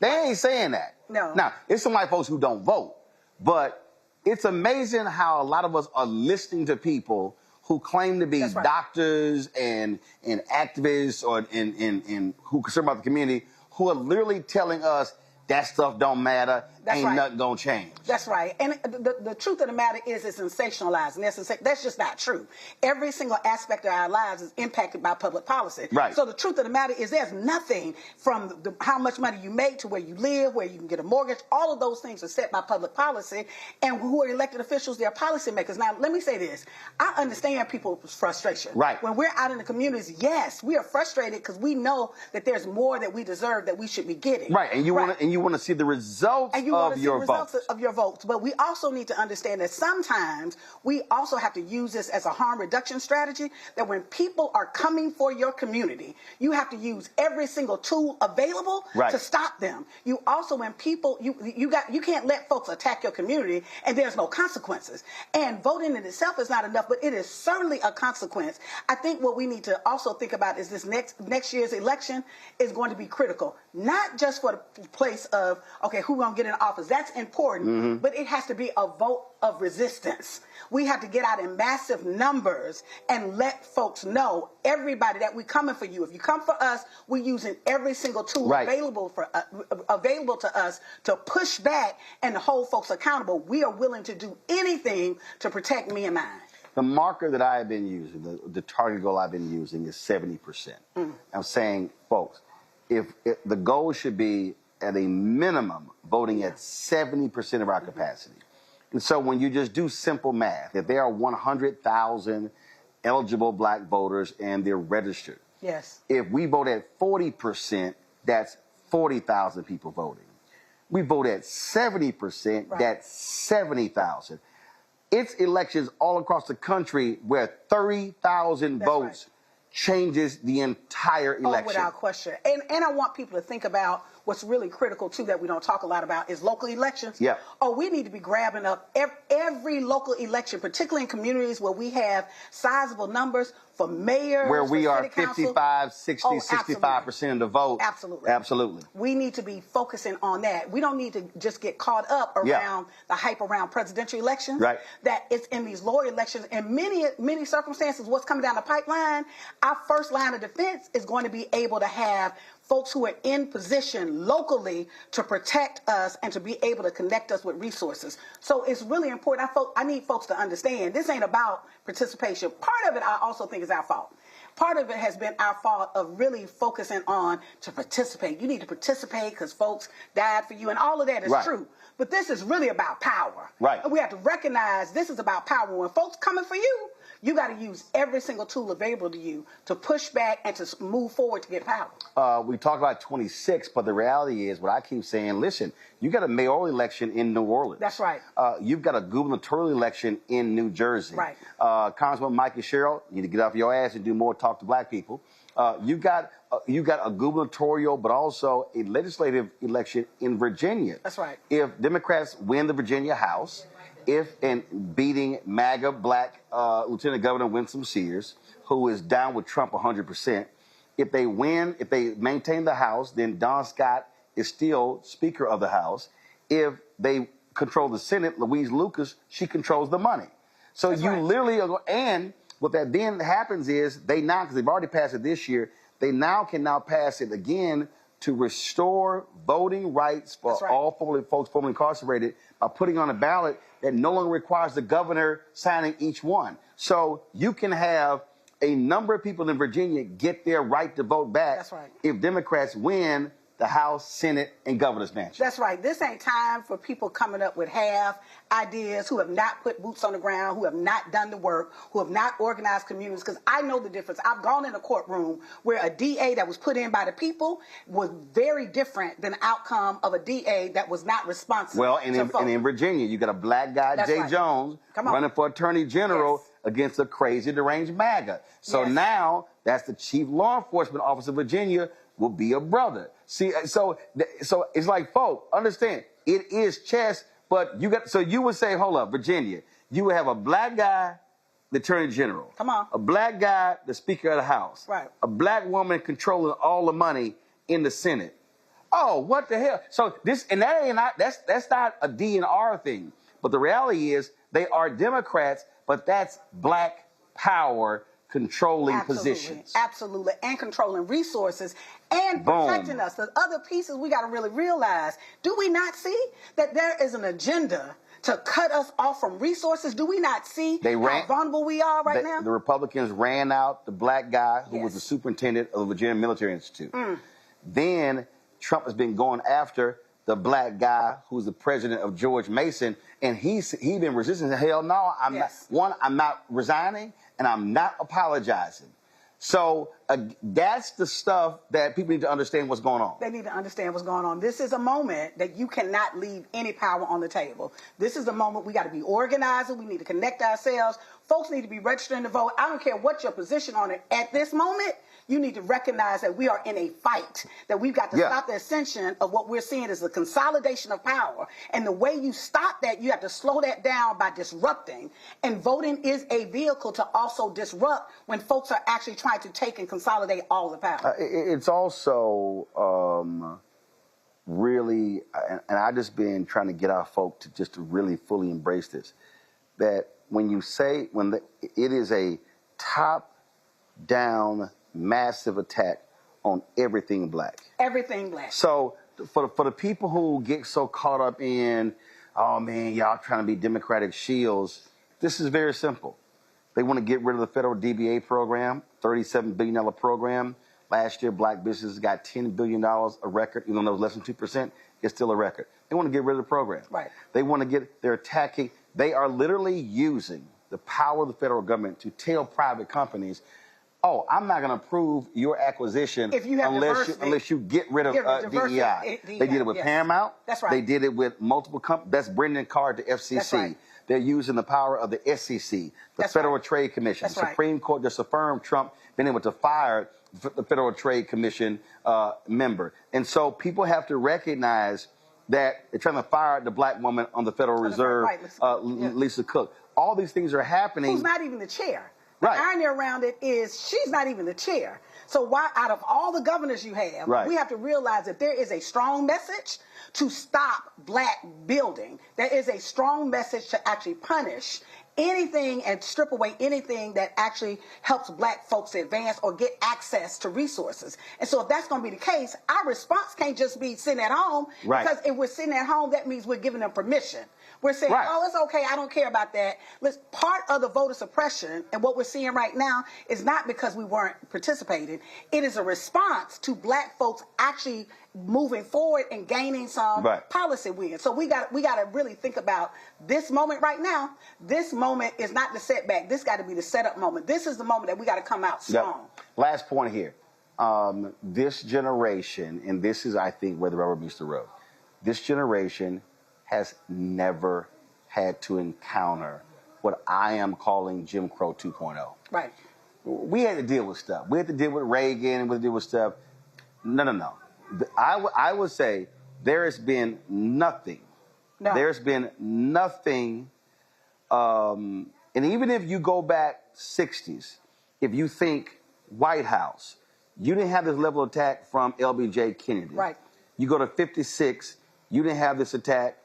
They ain't saying that. No. Now, it's some white folks who don't vote, but it's amazing how a lot of us are listening to people who claim to be doctors and activists or in who concern about the community, who are literally telling us that stuff don't matter, ain't nothing gonna change. That's right. And the truth of the matter is it's sensationalized. And that's just not true. Every single aspect of our lives is impacted by public policy. Right. So the truth of the matter is there's nothing from how much money you make to where you live, where you can get a mortgage. All of those things are set by public policy. And who are elected officials, they're policymakers. Now, let me say this. I understand people's frustration. Right. When we're out in the communities, yes, we are frustrated because we know that there's more that we deserve that we should be getting. Right. And you want to see the results of your votes. Of your votes. But we also need to understand that sometimes we also have to use this as a harm reduction strategy, that when people are coming for your community, you have to use every single tool available to stop them. You also, when people, you can't let folks attack your community and there's no consequences. And voting in itself is not enough, but it is certainly a consequence. I think what we need to also think about is this next year's election is going to be critical, not just for the place of, okay, who's going to get in office. That's important, but it has to be a vote of resistance. We have to get out in massive numbers and let folks know, everybody, that we're coming for you. If you come for us, we're using every single tool available to us to push back and to hold folks accountable. We are willing to do anything to protect me and mine. The marker that I have been using, the target goal I've been using is 70%. I'm saying, folks, if the goal should be at a minimum voting at 70% of our capacity. And so when you just do simple math, if there are 100,000 eligible Black voters and they're registered, Yes. If we vote at 40%, that's 40,000 people voting. We vote at 70%, that's 70,000. It's elections all across the country where 30,000 votes changes the entire election. Oh, without question. And I want people to think about what's really critical, too, that we don't talk a lot about is local elections. Yeah. Oh, we need to be grabbing up every local election, particularly in communities where we have sizable numbers for mayors, where we are 55, 60, oh, 65% of the vote. Absolutely. Absolutely. We need to be focusing on that. We don't need to just get caught up around the hype around presidential elections. Right. That it's in these lower elections. In many circumstances, what's coming down the pipeline, our first line of defense is going to be able to have folks who are in position locally to protect us and to be able to connect us with resources. So it's really important. I need folks to understand this ain't about participation. Part of it I also think is our fault. Part of it has been our fault of really focusing on to participate. You need to participate because folks died for you, and all of that is true. But this is really about power. Right. And we have to recognize this is about power. When folks coming for you, you got to use every single tool available to you to push back and to move forward to get power. We talk about 26, but the reality is what I keep saying, listen, you got a mayoral election in New Orleans. That's right. You've got a gubernatorial election in New Jersey. Right. Congresswoman Mike and Cheryl, you need to get off your ass and do more talk to black people. You got a gubernatorial, but also a legislative election in Virginia. That's right. If Democrats win the Virginia House, beating MAGA black Lieutenant Governor Winsome Sears, who is down with Trump 100%, if they win, if they maintain the House, then Don Scott is still Speaker of the House. If they control the Senate, Louise Lucas, she controls the money. So literally, and what that then happens is they now, because they've already passed it this year, they can pass it again to restore voting rights for all folks formerly incarcerated by putting on a ballot that no longer requires the governor signing each one. So you can have a number of people in Virginia get their right to vote back if Democrats win the House, Senate, and Governor's Mansion. That's right. This ain't time for people coming up with half ideas who have not put boots on the ground, who have not done the work, who have not organized communities, because I know the difference. I've gone in a courtroom where a DA that was put in by the people was very different than the outcome of a DA that was not responsive. Well, and in Virginia, you got a black guy, Jay Jones, running for Attorney General against a crazy, deranged MAGA. So now that's the chief law enforcement officer of Virginia will be a brother. See, so it's like, folk, understand, it is chess, but you would say, hold up, Virginia, you would have a black guy, the Attorney General. Come on. A black guy, the Speaker of the House. Right. A black woman controlling all the money in the Senate. Oh, what the hell? So that's not a DNR thing. But the reality is they are Democrats, but that's black power controlling positions. Absolutely. And controlling resources and protecting us. The other pieces we got to really realize, do we not see that there is an agenda to cut us off from resources? Do we not see how vulnerable we are right now? The Republicans ran out the black guy who was the superintendent of the Virginia Military Institute. Then Trump has been going after the black guy who's the president of George Mason, and he's been resisting. Hell no, I'm not resigning, and I'm not apologizing. So that's the stuff that people need to understand what's going on. They need to understand what's going on. This is a moment that you cannot leave any power on the table. This is the moment we got to be organizing. We need to connect ourselves. Folks need to be registering to vote. I don't care what your position on it. At this moment, you need to recognize that we are in a fight, that we've got to stop the ascension of what we're seeing as the consolidation of power. And the way you stop that, you have to slow that down by disrupting. And voting is a vehicle to also disrupt when folks are actually trying to take and consolidate all the power. It's also really, and I've just been trying to get our folk to just to really fully embrace this, that when you say, it is a top-down massive attack on everything black. Everything black. So for the people who get so caught up in, oh man, y'all trying to be Democratic shields, this is very simple. They want to get rid of the federal DBA program, $37 billion program. Last year, black businesses got $10 billion a record, even though it was less than 2%, it's still a record. They want to get rid of the program. Right. They're attacking, they are literally using the power of the federal government to tell private companies, oh, I'm not going to approve your acquisition if you have unless you get rid of DEI. They did it with Paramount. That's right. They did it with multiple companies. That's Brendan Carr, the FCC. That's right. They're using the power of the SEC, the Federal Trade Commission, the Supreme Court just affirmed Trump being able to fire the Federal Trade Commission member. And so people have to recognize that they're trying to fire the black woman on the Federal Reserve, Lisa Cook. All these things are happening. Who's not even the chair. The irony around it is she's not even the chair. So why, out of all the governors you have, we have to realize that there is a strong message to stop black building. There is a strong message to actually punish anything and strip away anything that actually helps black folks advance or get access to resources. And so if that's going to be the case, our response can't just be sitting at home, because if we're sitting at home, that means we're giving them permission. We're saying, oh, it's okay, I don't care about that. Part of the voter suppression and what we're seeing right now is not because we weren't participating. It is a response to black folks actually moving forward and gaining some policy wins. So we got to really think about this moment right now. This moment is not the setback. This got to be the setup moment. This is the moment that we got to come out strong. Last point here. This generation, and this is, I think, where the rubber meets the road. This generation has never had to encounter what I am calling Jim Crow 2.0. Right. We had to deal with stuff. We had to deal with Reagan, and we had to deal with stuff. No. I would say there has been nothing. No. There's been nothing. And even if you go back 60s, if you think White House, you didn't have this level of attack from LBJ Kennedy. Right. You go to 56, you didn't have this attack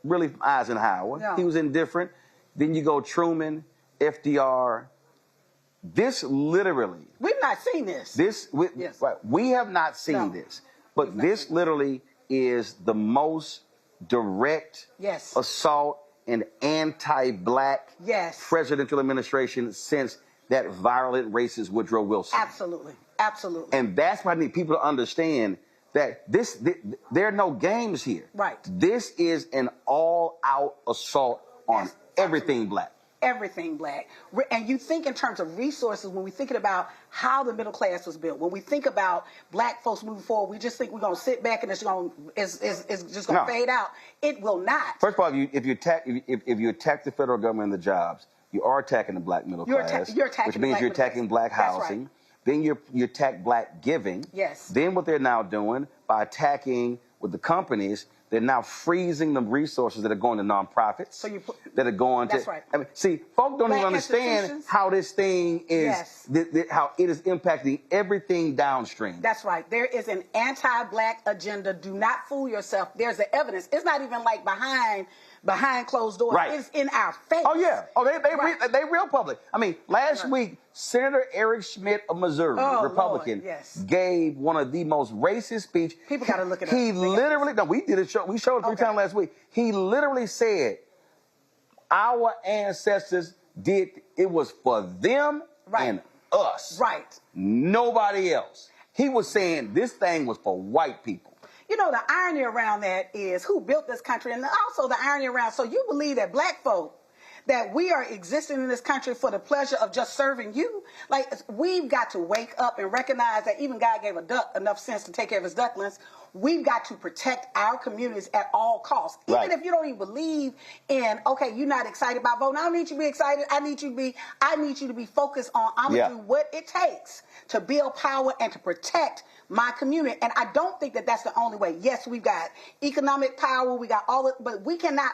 really from Eisenhower. No. He was indifferent. Then you go Truman, FDR. This literally. We've not seen this. We have not seen this. But this literally is the most direct assault and anti-black presidential administration since that violent racist Woodrow Wilson. Absolutely. Absolutely. And that's why I need people to understand that there are no games here. Right. This is an all-out assault on everything black. Everything black. And you think in terms of resources when we're thinking about how the middle class was built. When we think about black folks moving forward, we just think we're going to sit back and it's just going to fade out. It will not. First of all, if you attack the federal government and the jobs, you are attacking the black middle class, which means you're attacking black housing. Then you attack black giving. Yes. Then what they're now doing by attacking with the companies, they're now freezing the resources that are going to nonprofits. So that are going to. That's right. I mean, see, folks don't even understand how this thing is, how it is impacting everything downstream. That's right. There is an anti-black agenda. Do not fool yourself. There's the evidence. It's not even like behind closed doors. Right. It's in our face. Oh yeah. Oh, they real public. I mean, last week, Senator Eric Schmidt of Missouri, Republican, gave one of the most racist speech. People got to look at it. He literally, we did it. We showed it 3 times last week. He literally said, "Our ancestors did. It was for them and us. Right. Nobody else." He was saying this thing was for white people. You know, the irony around that is who built this country, and also the irony around, so you believe that black folk, that we are existing in this country for the pleasure of just serving you? Like, we've got to wake up and recognize that even God gave a duck enough sense to take care of his ducklings. We've got to protect our communities at all costs. Even if you don't even believe in, okay, you're not excited about voting. I don't need you to be excited. I need you to be focused on, I'm going to do what it takes to build power and to protect my community. And I don't think that that's the only way. Yes, we've got economic power. We got all it, but we cannot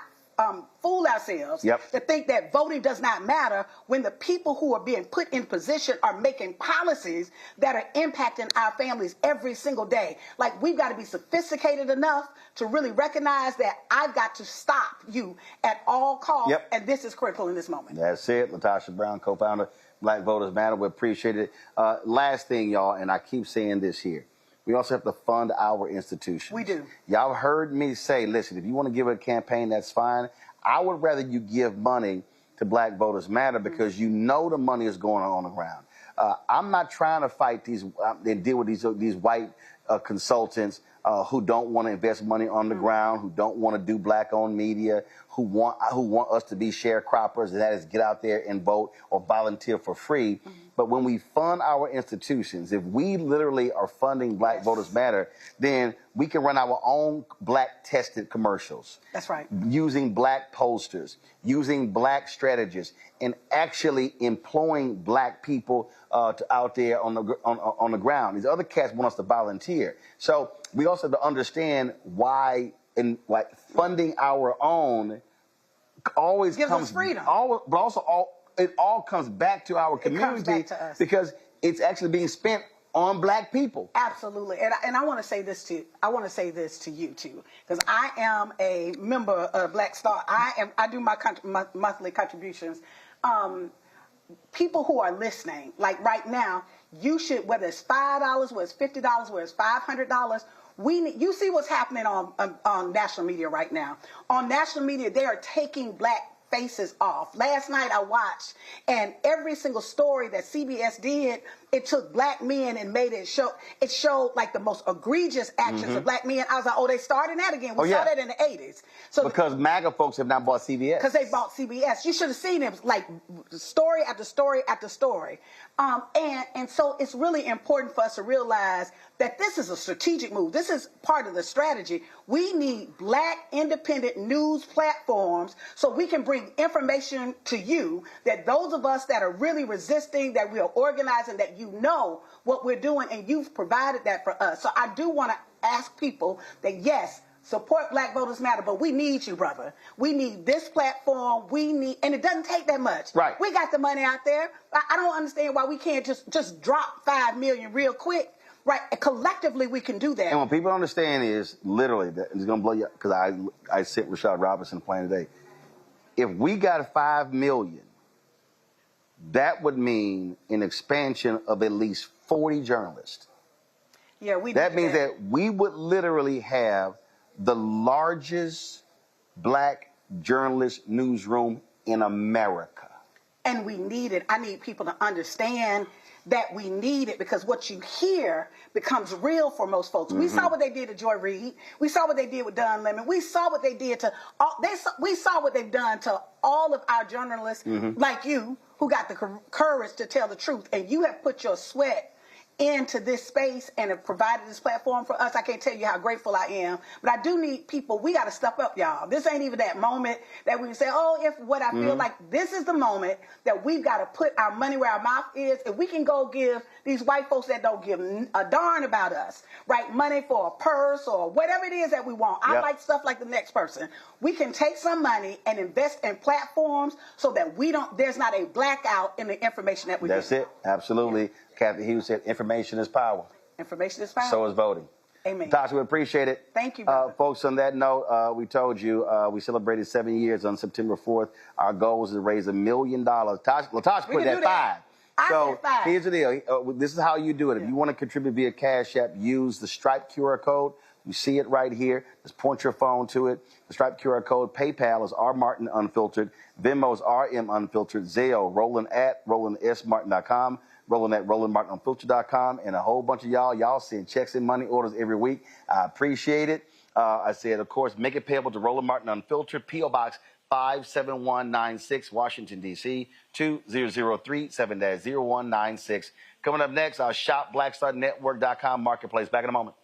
fool ourselves to think that voting does not matter when the people who are being put in position are making policies that are impacting our families every single day. Like, we've got to be sophisticated enough to really recognize that I've got to stop you at all costs, and this is critical in this moment. That's it. Latasha Brown, co-founder, Black Voters Matter. We appreciate it. Last thing, y'all, and I keep saying this here. We also have to fund our institutions. We do. Y'all heard me say, listen, if you want to give a campaign, that's fine. I would rather you give money to Black Voters Matter because you know the money is going on the ground. I'm not trying to fight these and deal with these white consultants who don't want to invest money on the ground, who don't want to do black-owned media, who want us to be sharecroppers, and that is get out there and vote or volunteer for free. But when we fund our institutions, if we literally are funding Black Voters Matter, then we can run our own black-tested commercials. That's right. Using black posters, using black strategists, and actually employing black people out there on the ground. These other cats want us to volunteer. So we also have to understand why funding our own always gives comes us freedom. But also it all comes back to our community. It comes back to us. Because it's actually being spent on black people. Absolutely. And I want to say this to you too, because I am a member of Black Star. I do my monthly contributions. People who are listening, like right now, you should, whether it's $5, whether it's $50, whether it's $500, you see what's happening on national media right now. On national media, they are taking black faces off. Last night I watched, and every single story that CBS did, it took black men and made it showed like the most egregious actions of black men. I was like, oh, they starting that again. We saw that in the 80s. So because MAGA folks have not bought CBS. Because they bought CBS. You should have seen it, like story after story after story. And so it's really important for us to realize that this is a strategic move. This is part of the strategy. We need black independent news platforms so we can bring information to you, that those of us that are really resisting, that we are organizing, that you know what we're doing, and you've provided that for us. So I do want to ask people that, yes, support Black Voters Matter, but we need you, brother. We need this platform. And it doesn't take that much. Right. We got the money out there. I don't understand why we can't just drop $5 million real quick. Right. Collectively, we can do that. And what people understand is, literally, that it's going to blow you up, because I sent Rashad Robinson a plan today. If we got $5 million, that would mean an expansion of at least 40 journalists. Yeah, that means that we would literally have the largest black journalist newsroom in America. And we need it. I need people to understand that we need it, because what you hear becomes real for most folks. We saw what they did to Joy Reid. We saw what they did with Don Lemon. We saw what they did to we saw what they've done to all of our journalists like you, who got the courage to tell the truth. And you have put your sweat into this space and have provided this platform for us. I can't tell you how grateful I am, but I do need people. We got to step up, y'all. This ain't even that moment that we can say, oh, if what I feel like, this is the moment that we've got to put our money where our mouth is. If we can go give these white folks that don't give a darn about us, right, money for a purse or whatever it is that we want. I like stuff like the next person. We can take some money and invest in platforms so that there's not a blackout in the information that we get. That's it. Absolutely. Yeah. Kathy Hughes said, information is power. Information is power. So is voting. Amen. Tasha, we appreciate it. Thank you, brother. Folks, on that note, we told you we celebrated 7 years on September 4th. Our goal was to raise $1 million. Latasha put that 5. So here's the deal. This is how you do it. If you want to contribute via Cash App, use the Stripe QR code. You see it right here. Just point your phone to it. The Stripe QR code. PayPal is R Martin Unfiltered. Venmo is RM Unfiltered. Zelle, Roland at RolandSMartin.com. Roland at RolandMartinUnfiltered.com. And a whole bunch of y'all send checks and money orders every week. I appreciate it. I said, of course, make it payable to Roland Martin Unfiltered, P.O. Box 57196, Washington, D.C., 2003, 7-0196. Coming up next, our shop, BlackStarNetwork.com marketplace. Back in a moment.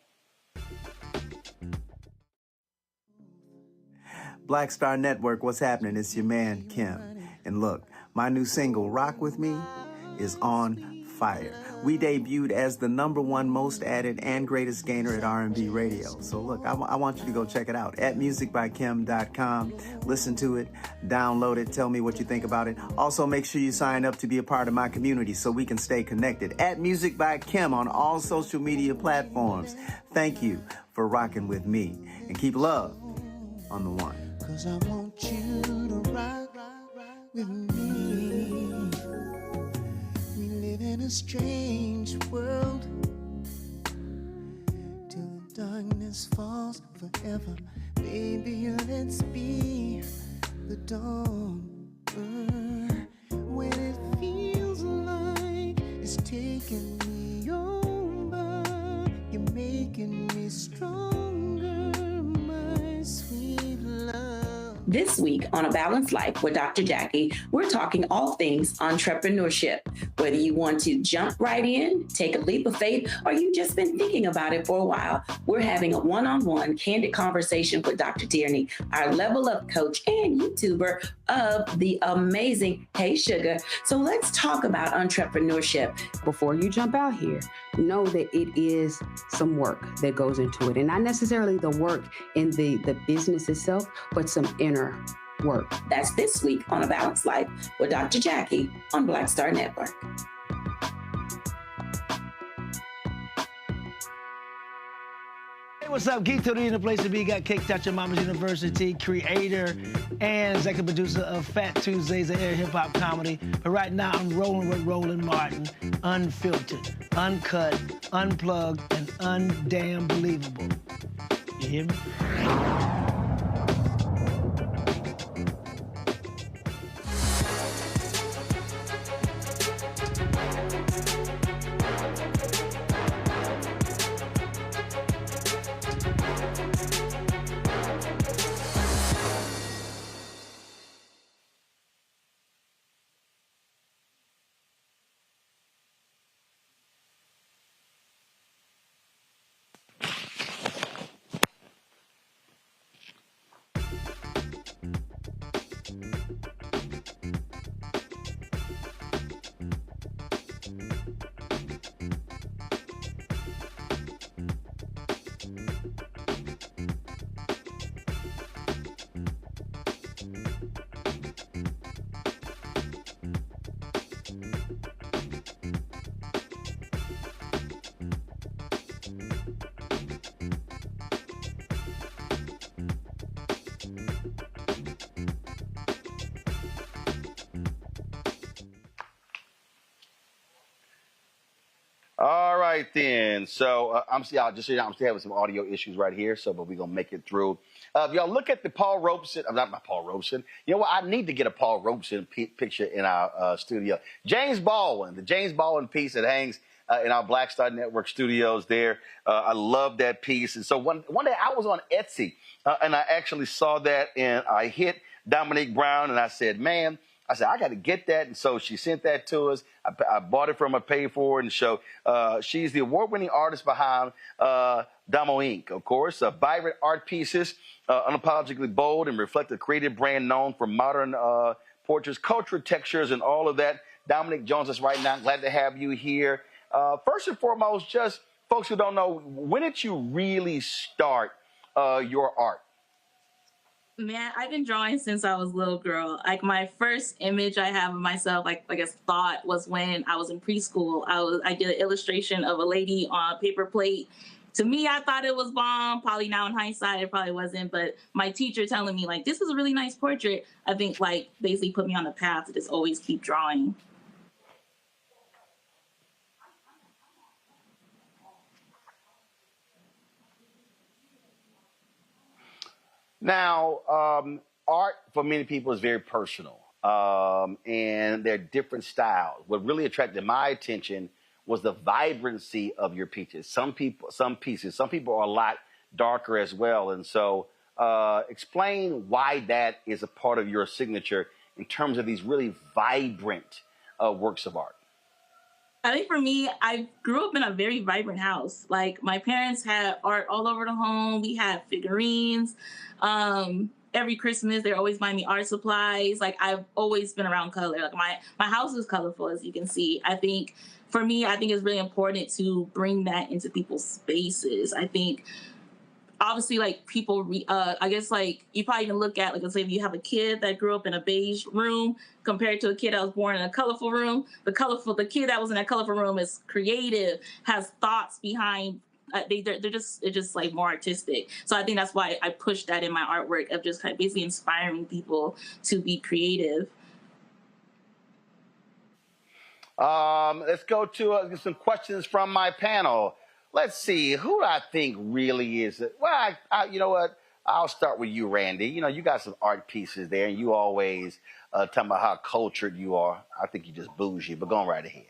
Black Star Network, what's happening? It's your man, Kim. And look, my new single, Rock With Me, is on fire. We debuted as the #1 most added and greatest gainer at R&B radio. So look, I want you to go check it out at musicbykim.com. Listen to it, download it, tell me what you think about it. Also, make sure you sign up to be a part of my community so we can stay connected. At Music by Kim on all social media platforms. Thank you for rocking with me. And keep love on the one. 'Cause I want you to rock with me. We live in a strange world till the darkness falls forever. Baby, let's be the dawn. When it feels like it's taking me over, you're making This week on A Balanced Life with Dr. Jackie, we're talking all things entrepreneurship. Whether you want to jump right in, take a leap of faith, or you've just been thinking about it for a while, we're having a one-on-one candid conversation with Dr. Tierney, our level up coach and YouTuber of the amazing Hey Sugar. So let's talk about entrepreneurship. Before you jump out here, know that it is some work that goes into it. And not necessarily the work in the business itself, but some inner work. That's this week on A Balanced Life with Dr. Jackie on Black Star Network. Hey, what's up? Geek Tony in the place to be. Got Kicked Out Your Mama's University, creator and executive producer of Fat Tuesdays, an air hip-hop comedy. But right now, I'm rolling with Roland Martin, unfiltered, uncut, unplugged, and undamn believable. You hear me? All right, then. So I'm still having some audio issues right here. So, but we're gonna make it through. If y'all look at the Paul Robeson, not my Paul Robeson. You know what? I need to get a Paul Robeson picture in our studio. James Baldwin, the James Baldwin piece that hangs in our Black Star Network studios there. I love that piece. And so one day I was on Etsy and I actually saw that and I hit Dominique Brown and I said, man. I said, I got to get that. And so she sent that to us. I bought it from her, paid for it. And so she's the award-winning artist behind Damo Inc., of course. Vibrant art pieces, unapologetically bold and reflect a creative brand known for modern portraits, cultural textures, and all of that. Dominique joins us right now. Glad to have you here. First and foremost, just folks who don't know, when did you really start your art? Man, I've been drawing since I was a little girl. Like my first image I have of myself, like I guess thought, was when I was in preschool. I did an illustration of a lady on a paper plate. To me, I thought it was bomb. Probably now in hindsight, it probably wasn't. But my teacher telling me like, this is a really nice portrait, I think like basically put me on the path to just always keep drawing. Now, art for many people is very personal, and there are different styles. What really attracted my attention was the vibrancy of your pieces. Some people are a lot darker as well. And so explain why that is a part of your signature in terms of these really vibrant works of art. I think for me, I grew up in a very vibrant house. Like my parents had art all over the home. We had figurines. Every Christmas, they're always buying me art supplies. Like I've always been around color. Like my house is colorful, as you can see. I think for me, I think it's really important to bring that into people's spaces. I think obviously like people, I guess like you probably even look at, like let's say if you have a kid that grew up in a beige room compared to a kid that was born in a colorful room, the kid that was in that colorful room is creative, has thoughts behind, they're just like more artistic. So I think that's why I push that in my artwork of just kind of basically inspiring people to be creative. Let's go to some questions from my panel. Let's see, who do I think really is it? Well, you know what? I'll start with you, Randy. You know, you got some art pieces there, and you always talking about how cultured you are. I think you just bougie, but go on right ahead.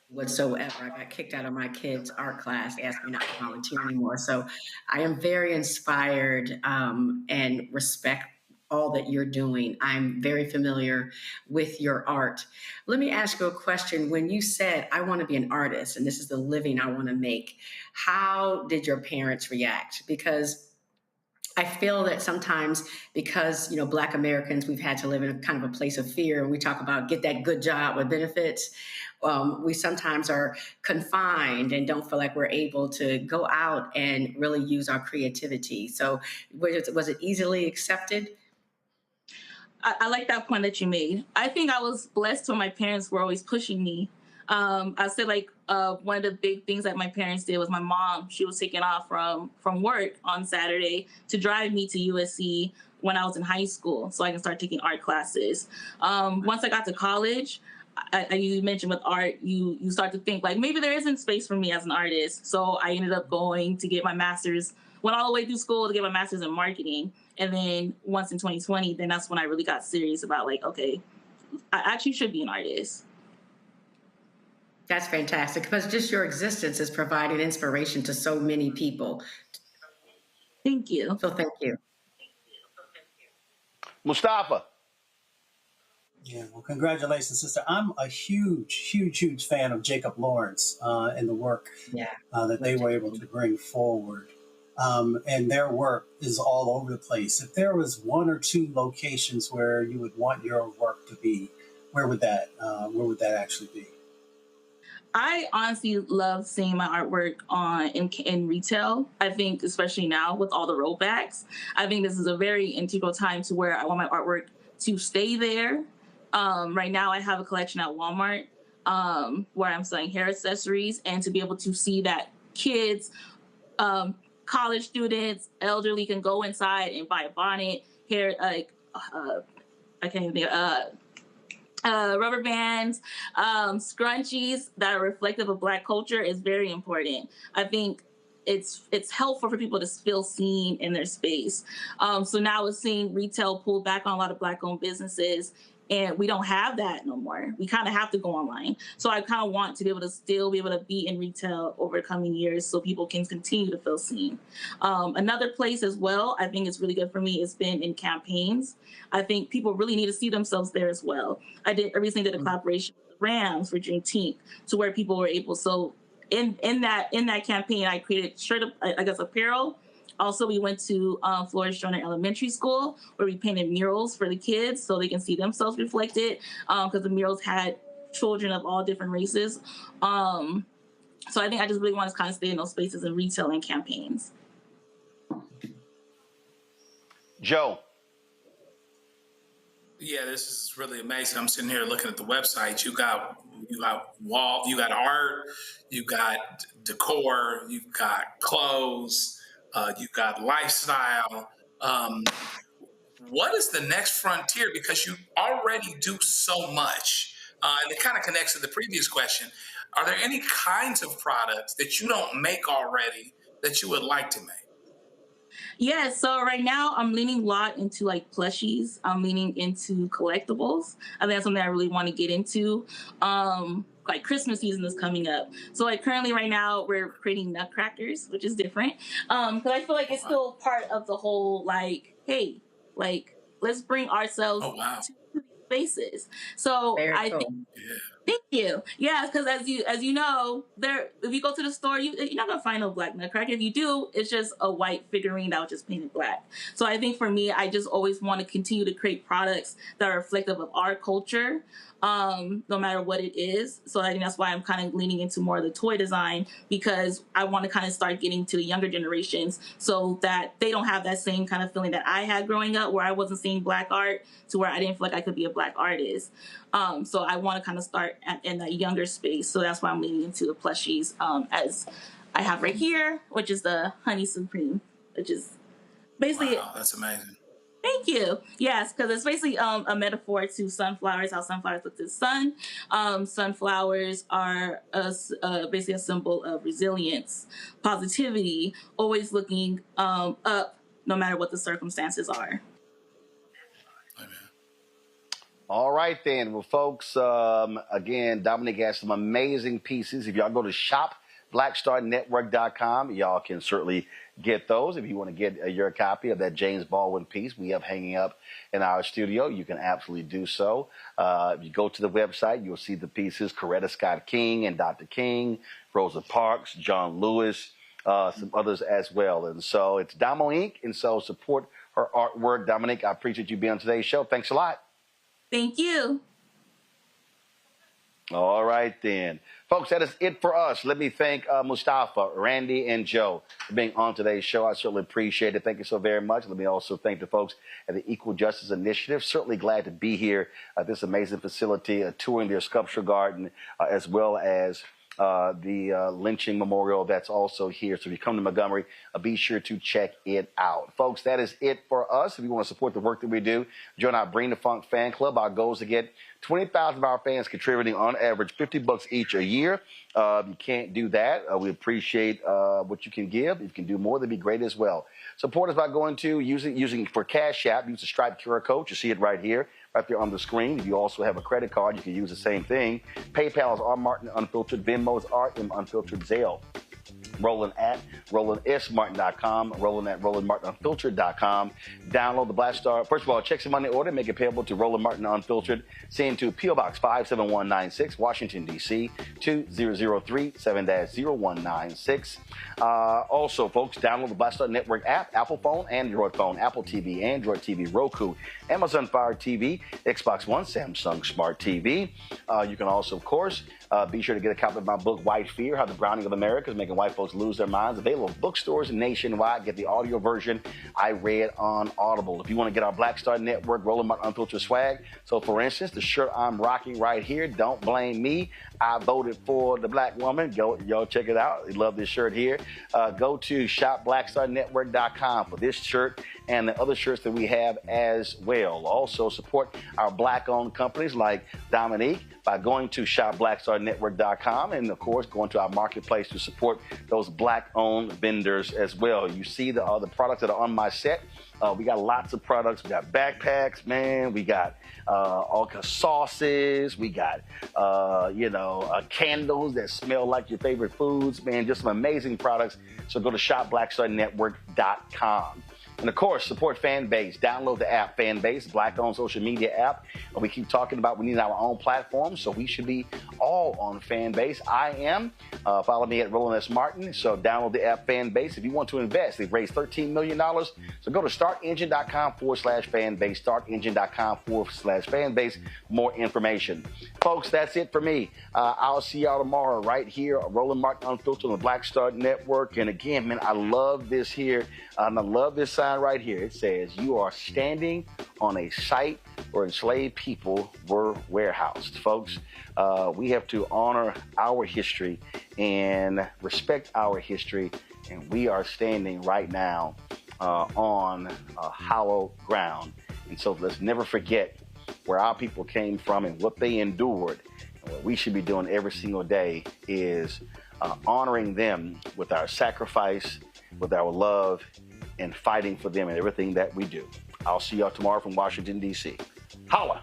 whatsoever. I got kicked out of my kids' art class, asked me not to volunteer anymore. So I am very inspired and respect all that you're doing. I'm very familiar with your art. Let me ask you a question. When you said, I want to be an artist and this is the living I want to make, how did your parents react? Because I feel that sometimes because, Black Americans, we've had to live in a kind of a place of fear. And we talk about get that good job with benefits. We sometimes are confined and don't feel like we're able to go out and really use our creativity. So was it easily accepted? I like that point that you made. I think I was blessed when my parents were always pushing me. I said one of the big things that my parents did was my mom, she was taking off from work on Saturday to drive me to USC when I was in high school so I can start taking art classes. Once I got to college, you mentioned with art, you start to think like maybe there isn't space for me as an artist. So I ended up going to get my master's, went all the way through school to get my master's in marketing. And then once in 2020, then that's when I really got serious about like, okay, I actually should be an artist. That's fantastic because just your existence is providing inspiration to so many people. Thank you. So thank you. Mustafa. Yeah, well, congratulations, sister. I'm a huge fan of Jacob Lawrence and the work that they were able to bring forward. And their work is all over the place. If there was one or two locations where you would want your work to be, where would that actually be? I honestly love seeing my artwork in retail. I think especially now with all the rollbacks, I think this is a very integral time to where I want my artwork to stay there. Right now I have a collection at Walmart where I'm selling hair accessories, and to be able to see that kids, college students, elderly can go inside and buy a bonnet, hair, I can't even think, rubber bands, scrunchies that are reflective of Black culture is very important. I think it's helpful for people to feel seen in their space. So now we're seeing retail pull back on a lot of Black-owned businesses, and we don't have that no more. We kind of have to go online. So I kind of want to be able to still be able to be in retail over the coming years so people can continue to feel seen. Another place as well, I think it's really good for me, has been in campaigns. I think people really need to see themselves there as well. I recently did a collaboration with the Rams for Juneteenth to where people were able, so in that campaign, I created apparel. Also, we went to Flores Joyner Elementary School where we painted murals for the kids so they can see themselves reflected because the murals had children of all different races. So I think I just really want to kind of stay in those spaces in retail and campaigns. Joe. Yeah, this is really amazing. I'm sitting here looking at the website. You got art, you got decor, you've got clothes. You've got lifestyle. What is the next frontier? Because you already do so much. And it kind of connects to the previous question. Are there any kinds of products that you don't make already that you would like to make? Yeah, so right now I'm leaning a lot into like plushies. I'm leaning into collectibles. I think that's something I really want to get into. Like Christmas season is coming up. So like currently right now we're creating nutcrackers, which is different. Because I feel like it's still part of the whole like, hey, like let's bring ourselves to these spaces. So I think thank you. Yeah, because as you know, if you go to the store, you're not gonna find no Black nutcracker. If you do, it's just a white figurine that was just painted Black. So I think for me, I just always want to continue to create products that are reflective of our culture, no matter what it is. So I think that's why I'm kind of leaning into more of the toy design, because I want to kind of start getting to the younger generations so that they don't have that same kind of feeling that I had growing up, where I wasn't seeing Black art to where I didn't feel like I could be a Black artist. So I want to kind of start in that younger space. So that's why I'm leaning into the plushies, as I have right here, which is the Honey Supreme, which is basically... Wow, that's amazing. Thank you. Yes, because it's basically a metaphor to sunflowers, how sunflowers look to the sun. Sunflowers are basically a symbol of resilience, positivity, always looking up no matter what the circumstances are. All right, then. Well, folks, again, Dominique has some amazing pieces. If y'all go to shopblackstarnetwork.com, y'all can certainly get those. If you want to get your copy of that James Baldwin piece we have hanging up in our studio, you can absolutely do so. If you go to the website, you'll see the pieces, Coretta Scott King and Dr. King, Rosa Parks, John Lewis, some others as well. And so it's Damo Inc., and so support her artwork. Dominique, I appreciate you being on today's show. Thanks a lot. Thank you. All right, then. Folks, that is it for us. Let me thank Mustafa, Randy, and Joe for being on today's show. I certainly appreciate it. Thank you so very much. Let me also thank the folks at the Equal Justice Initiative. Certainly glad to be here at this amazing facility, touring their sculpture garden, as well as the lynching memorial that's also here. So if you come to Montgomery, be sure to check it out. Folks, that is it for us. If you want to support the work that we do, join our Bring the Funk fan club. Our goal is to get 20,000 of our fans contributing on average $50 each a year. You can't do that. We appreciate what you can give. If you can do more, that'd be great as well. Support us by going to using for Cash App, use the Stripe QR code. You see it right here, right there on the screen. If you also have a credit card, you can use the same thing. PayPal is R Martin Unfiltered. Venmo is RM Unfiltered. Zelle, Roland at RolandSMartin.com, Roland at RolandMartinUnfiltered.com. Download the Black Star. First of all, check some money order, make it payable to Roland Martin Unfiltered. Send to P.O. Box 57196, Washington, D.C. 2003 7-0196. Also, folks, download the Black Star Network app, Apple phone, Android phone, Apple TV, Android TV, Roku, Amazon Fire TV, Xbox One, Samsung Smart TV. You can also, of course, be sure to get a copy of my book, White Fear, How the Browning of America is Making White Folks Lose Their Minds. Available at bookstores nationwide. Get the audio version I read on Audible. If you want to get our Black Star Network, Roland Martin Unfiltered swag. So, for instance, the shirt I'm rocking right here, don't blame me. I voted for the black woman. Y'all check it out. I love this shirt here. Go to shopblackstarnetwork.com for this shirt and the other shirts that we have as well. Also, support our black-owned companies like Dominique by going to shopblackstarnetwork.com and, of course, going to our marketplace to support those black-owned vendors as well. You see the products that are on my set. We got lots of products. We got backpacks, man. We got all kinds of sauces. We got, candles that smell like your favorite foods, man. Just some amazing products. So go to shopblackstarnetwork.com. And, of course, support Fanbase. Download the app, Fanbase, black-owned social media app. And we keep talking about we need our own platform, so we should be all on Fanbase. I am. Follow me at Roland S. Martin. So download the app, Fanbase. If you want to invest, they've raised $13 million. So go to startengine.com/Fanbase, startengine.com/Fanbase. More information. Folks, that's it for me. I'll see y'all tomorrow right here, Roland Martin Unfiltered on the Black Star Network. And again, man, I love this here. And I love this sign right here. It says, "You are standing on a site where enslaved people were warehoused." Folks, we have to honor our history and respect our history. And we are standing right now on hallowed ground. And so let's never forget where our people came from and what they endured. And what we should be doing every single day is honoring them with our sacrifice, with our love, and fighting for them in everything that we do. I'll see y'all tomorrow from Washington, D.C. Holla!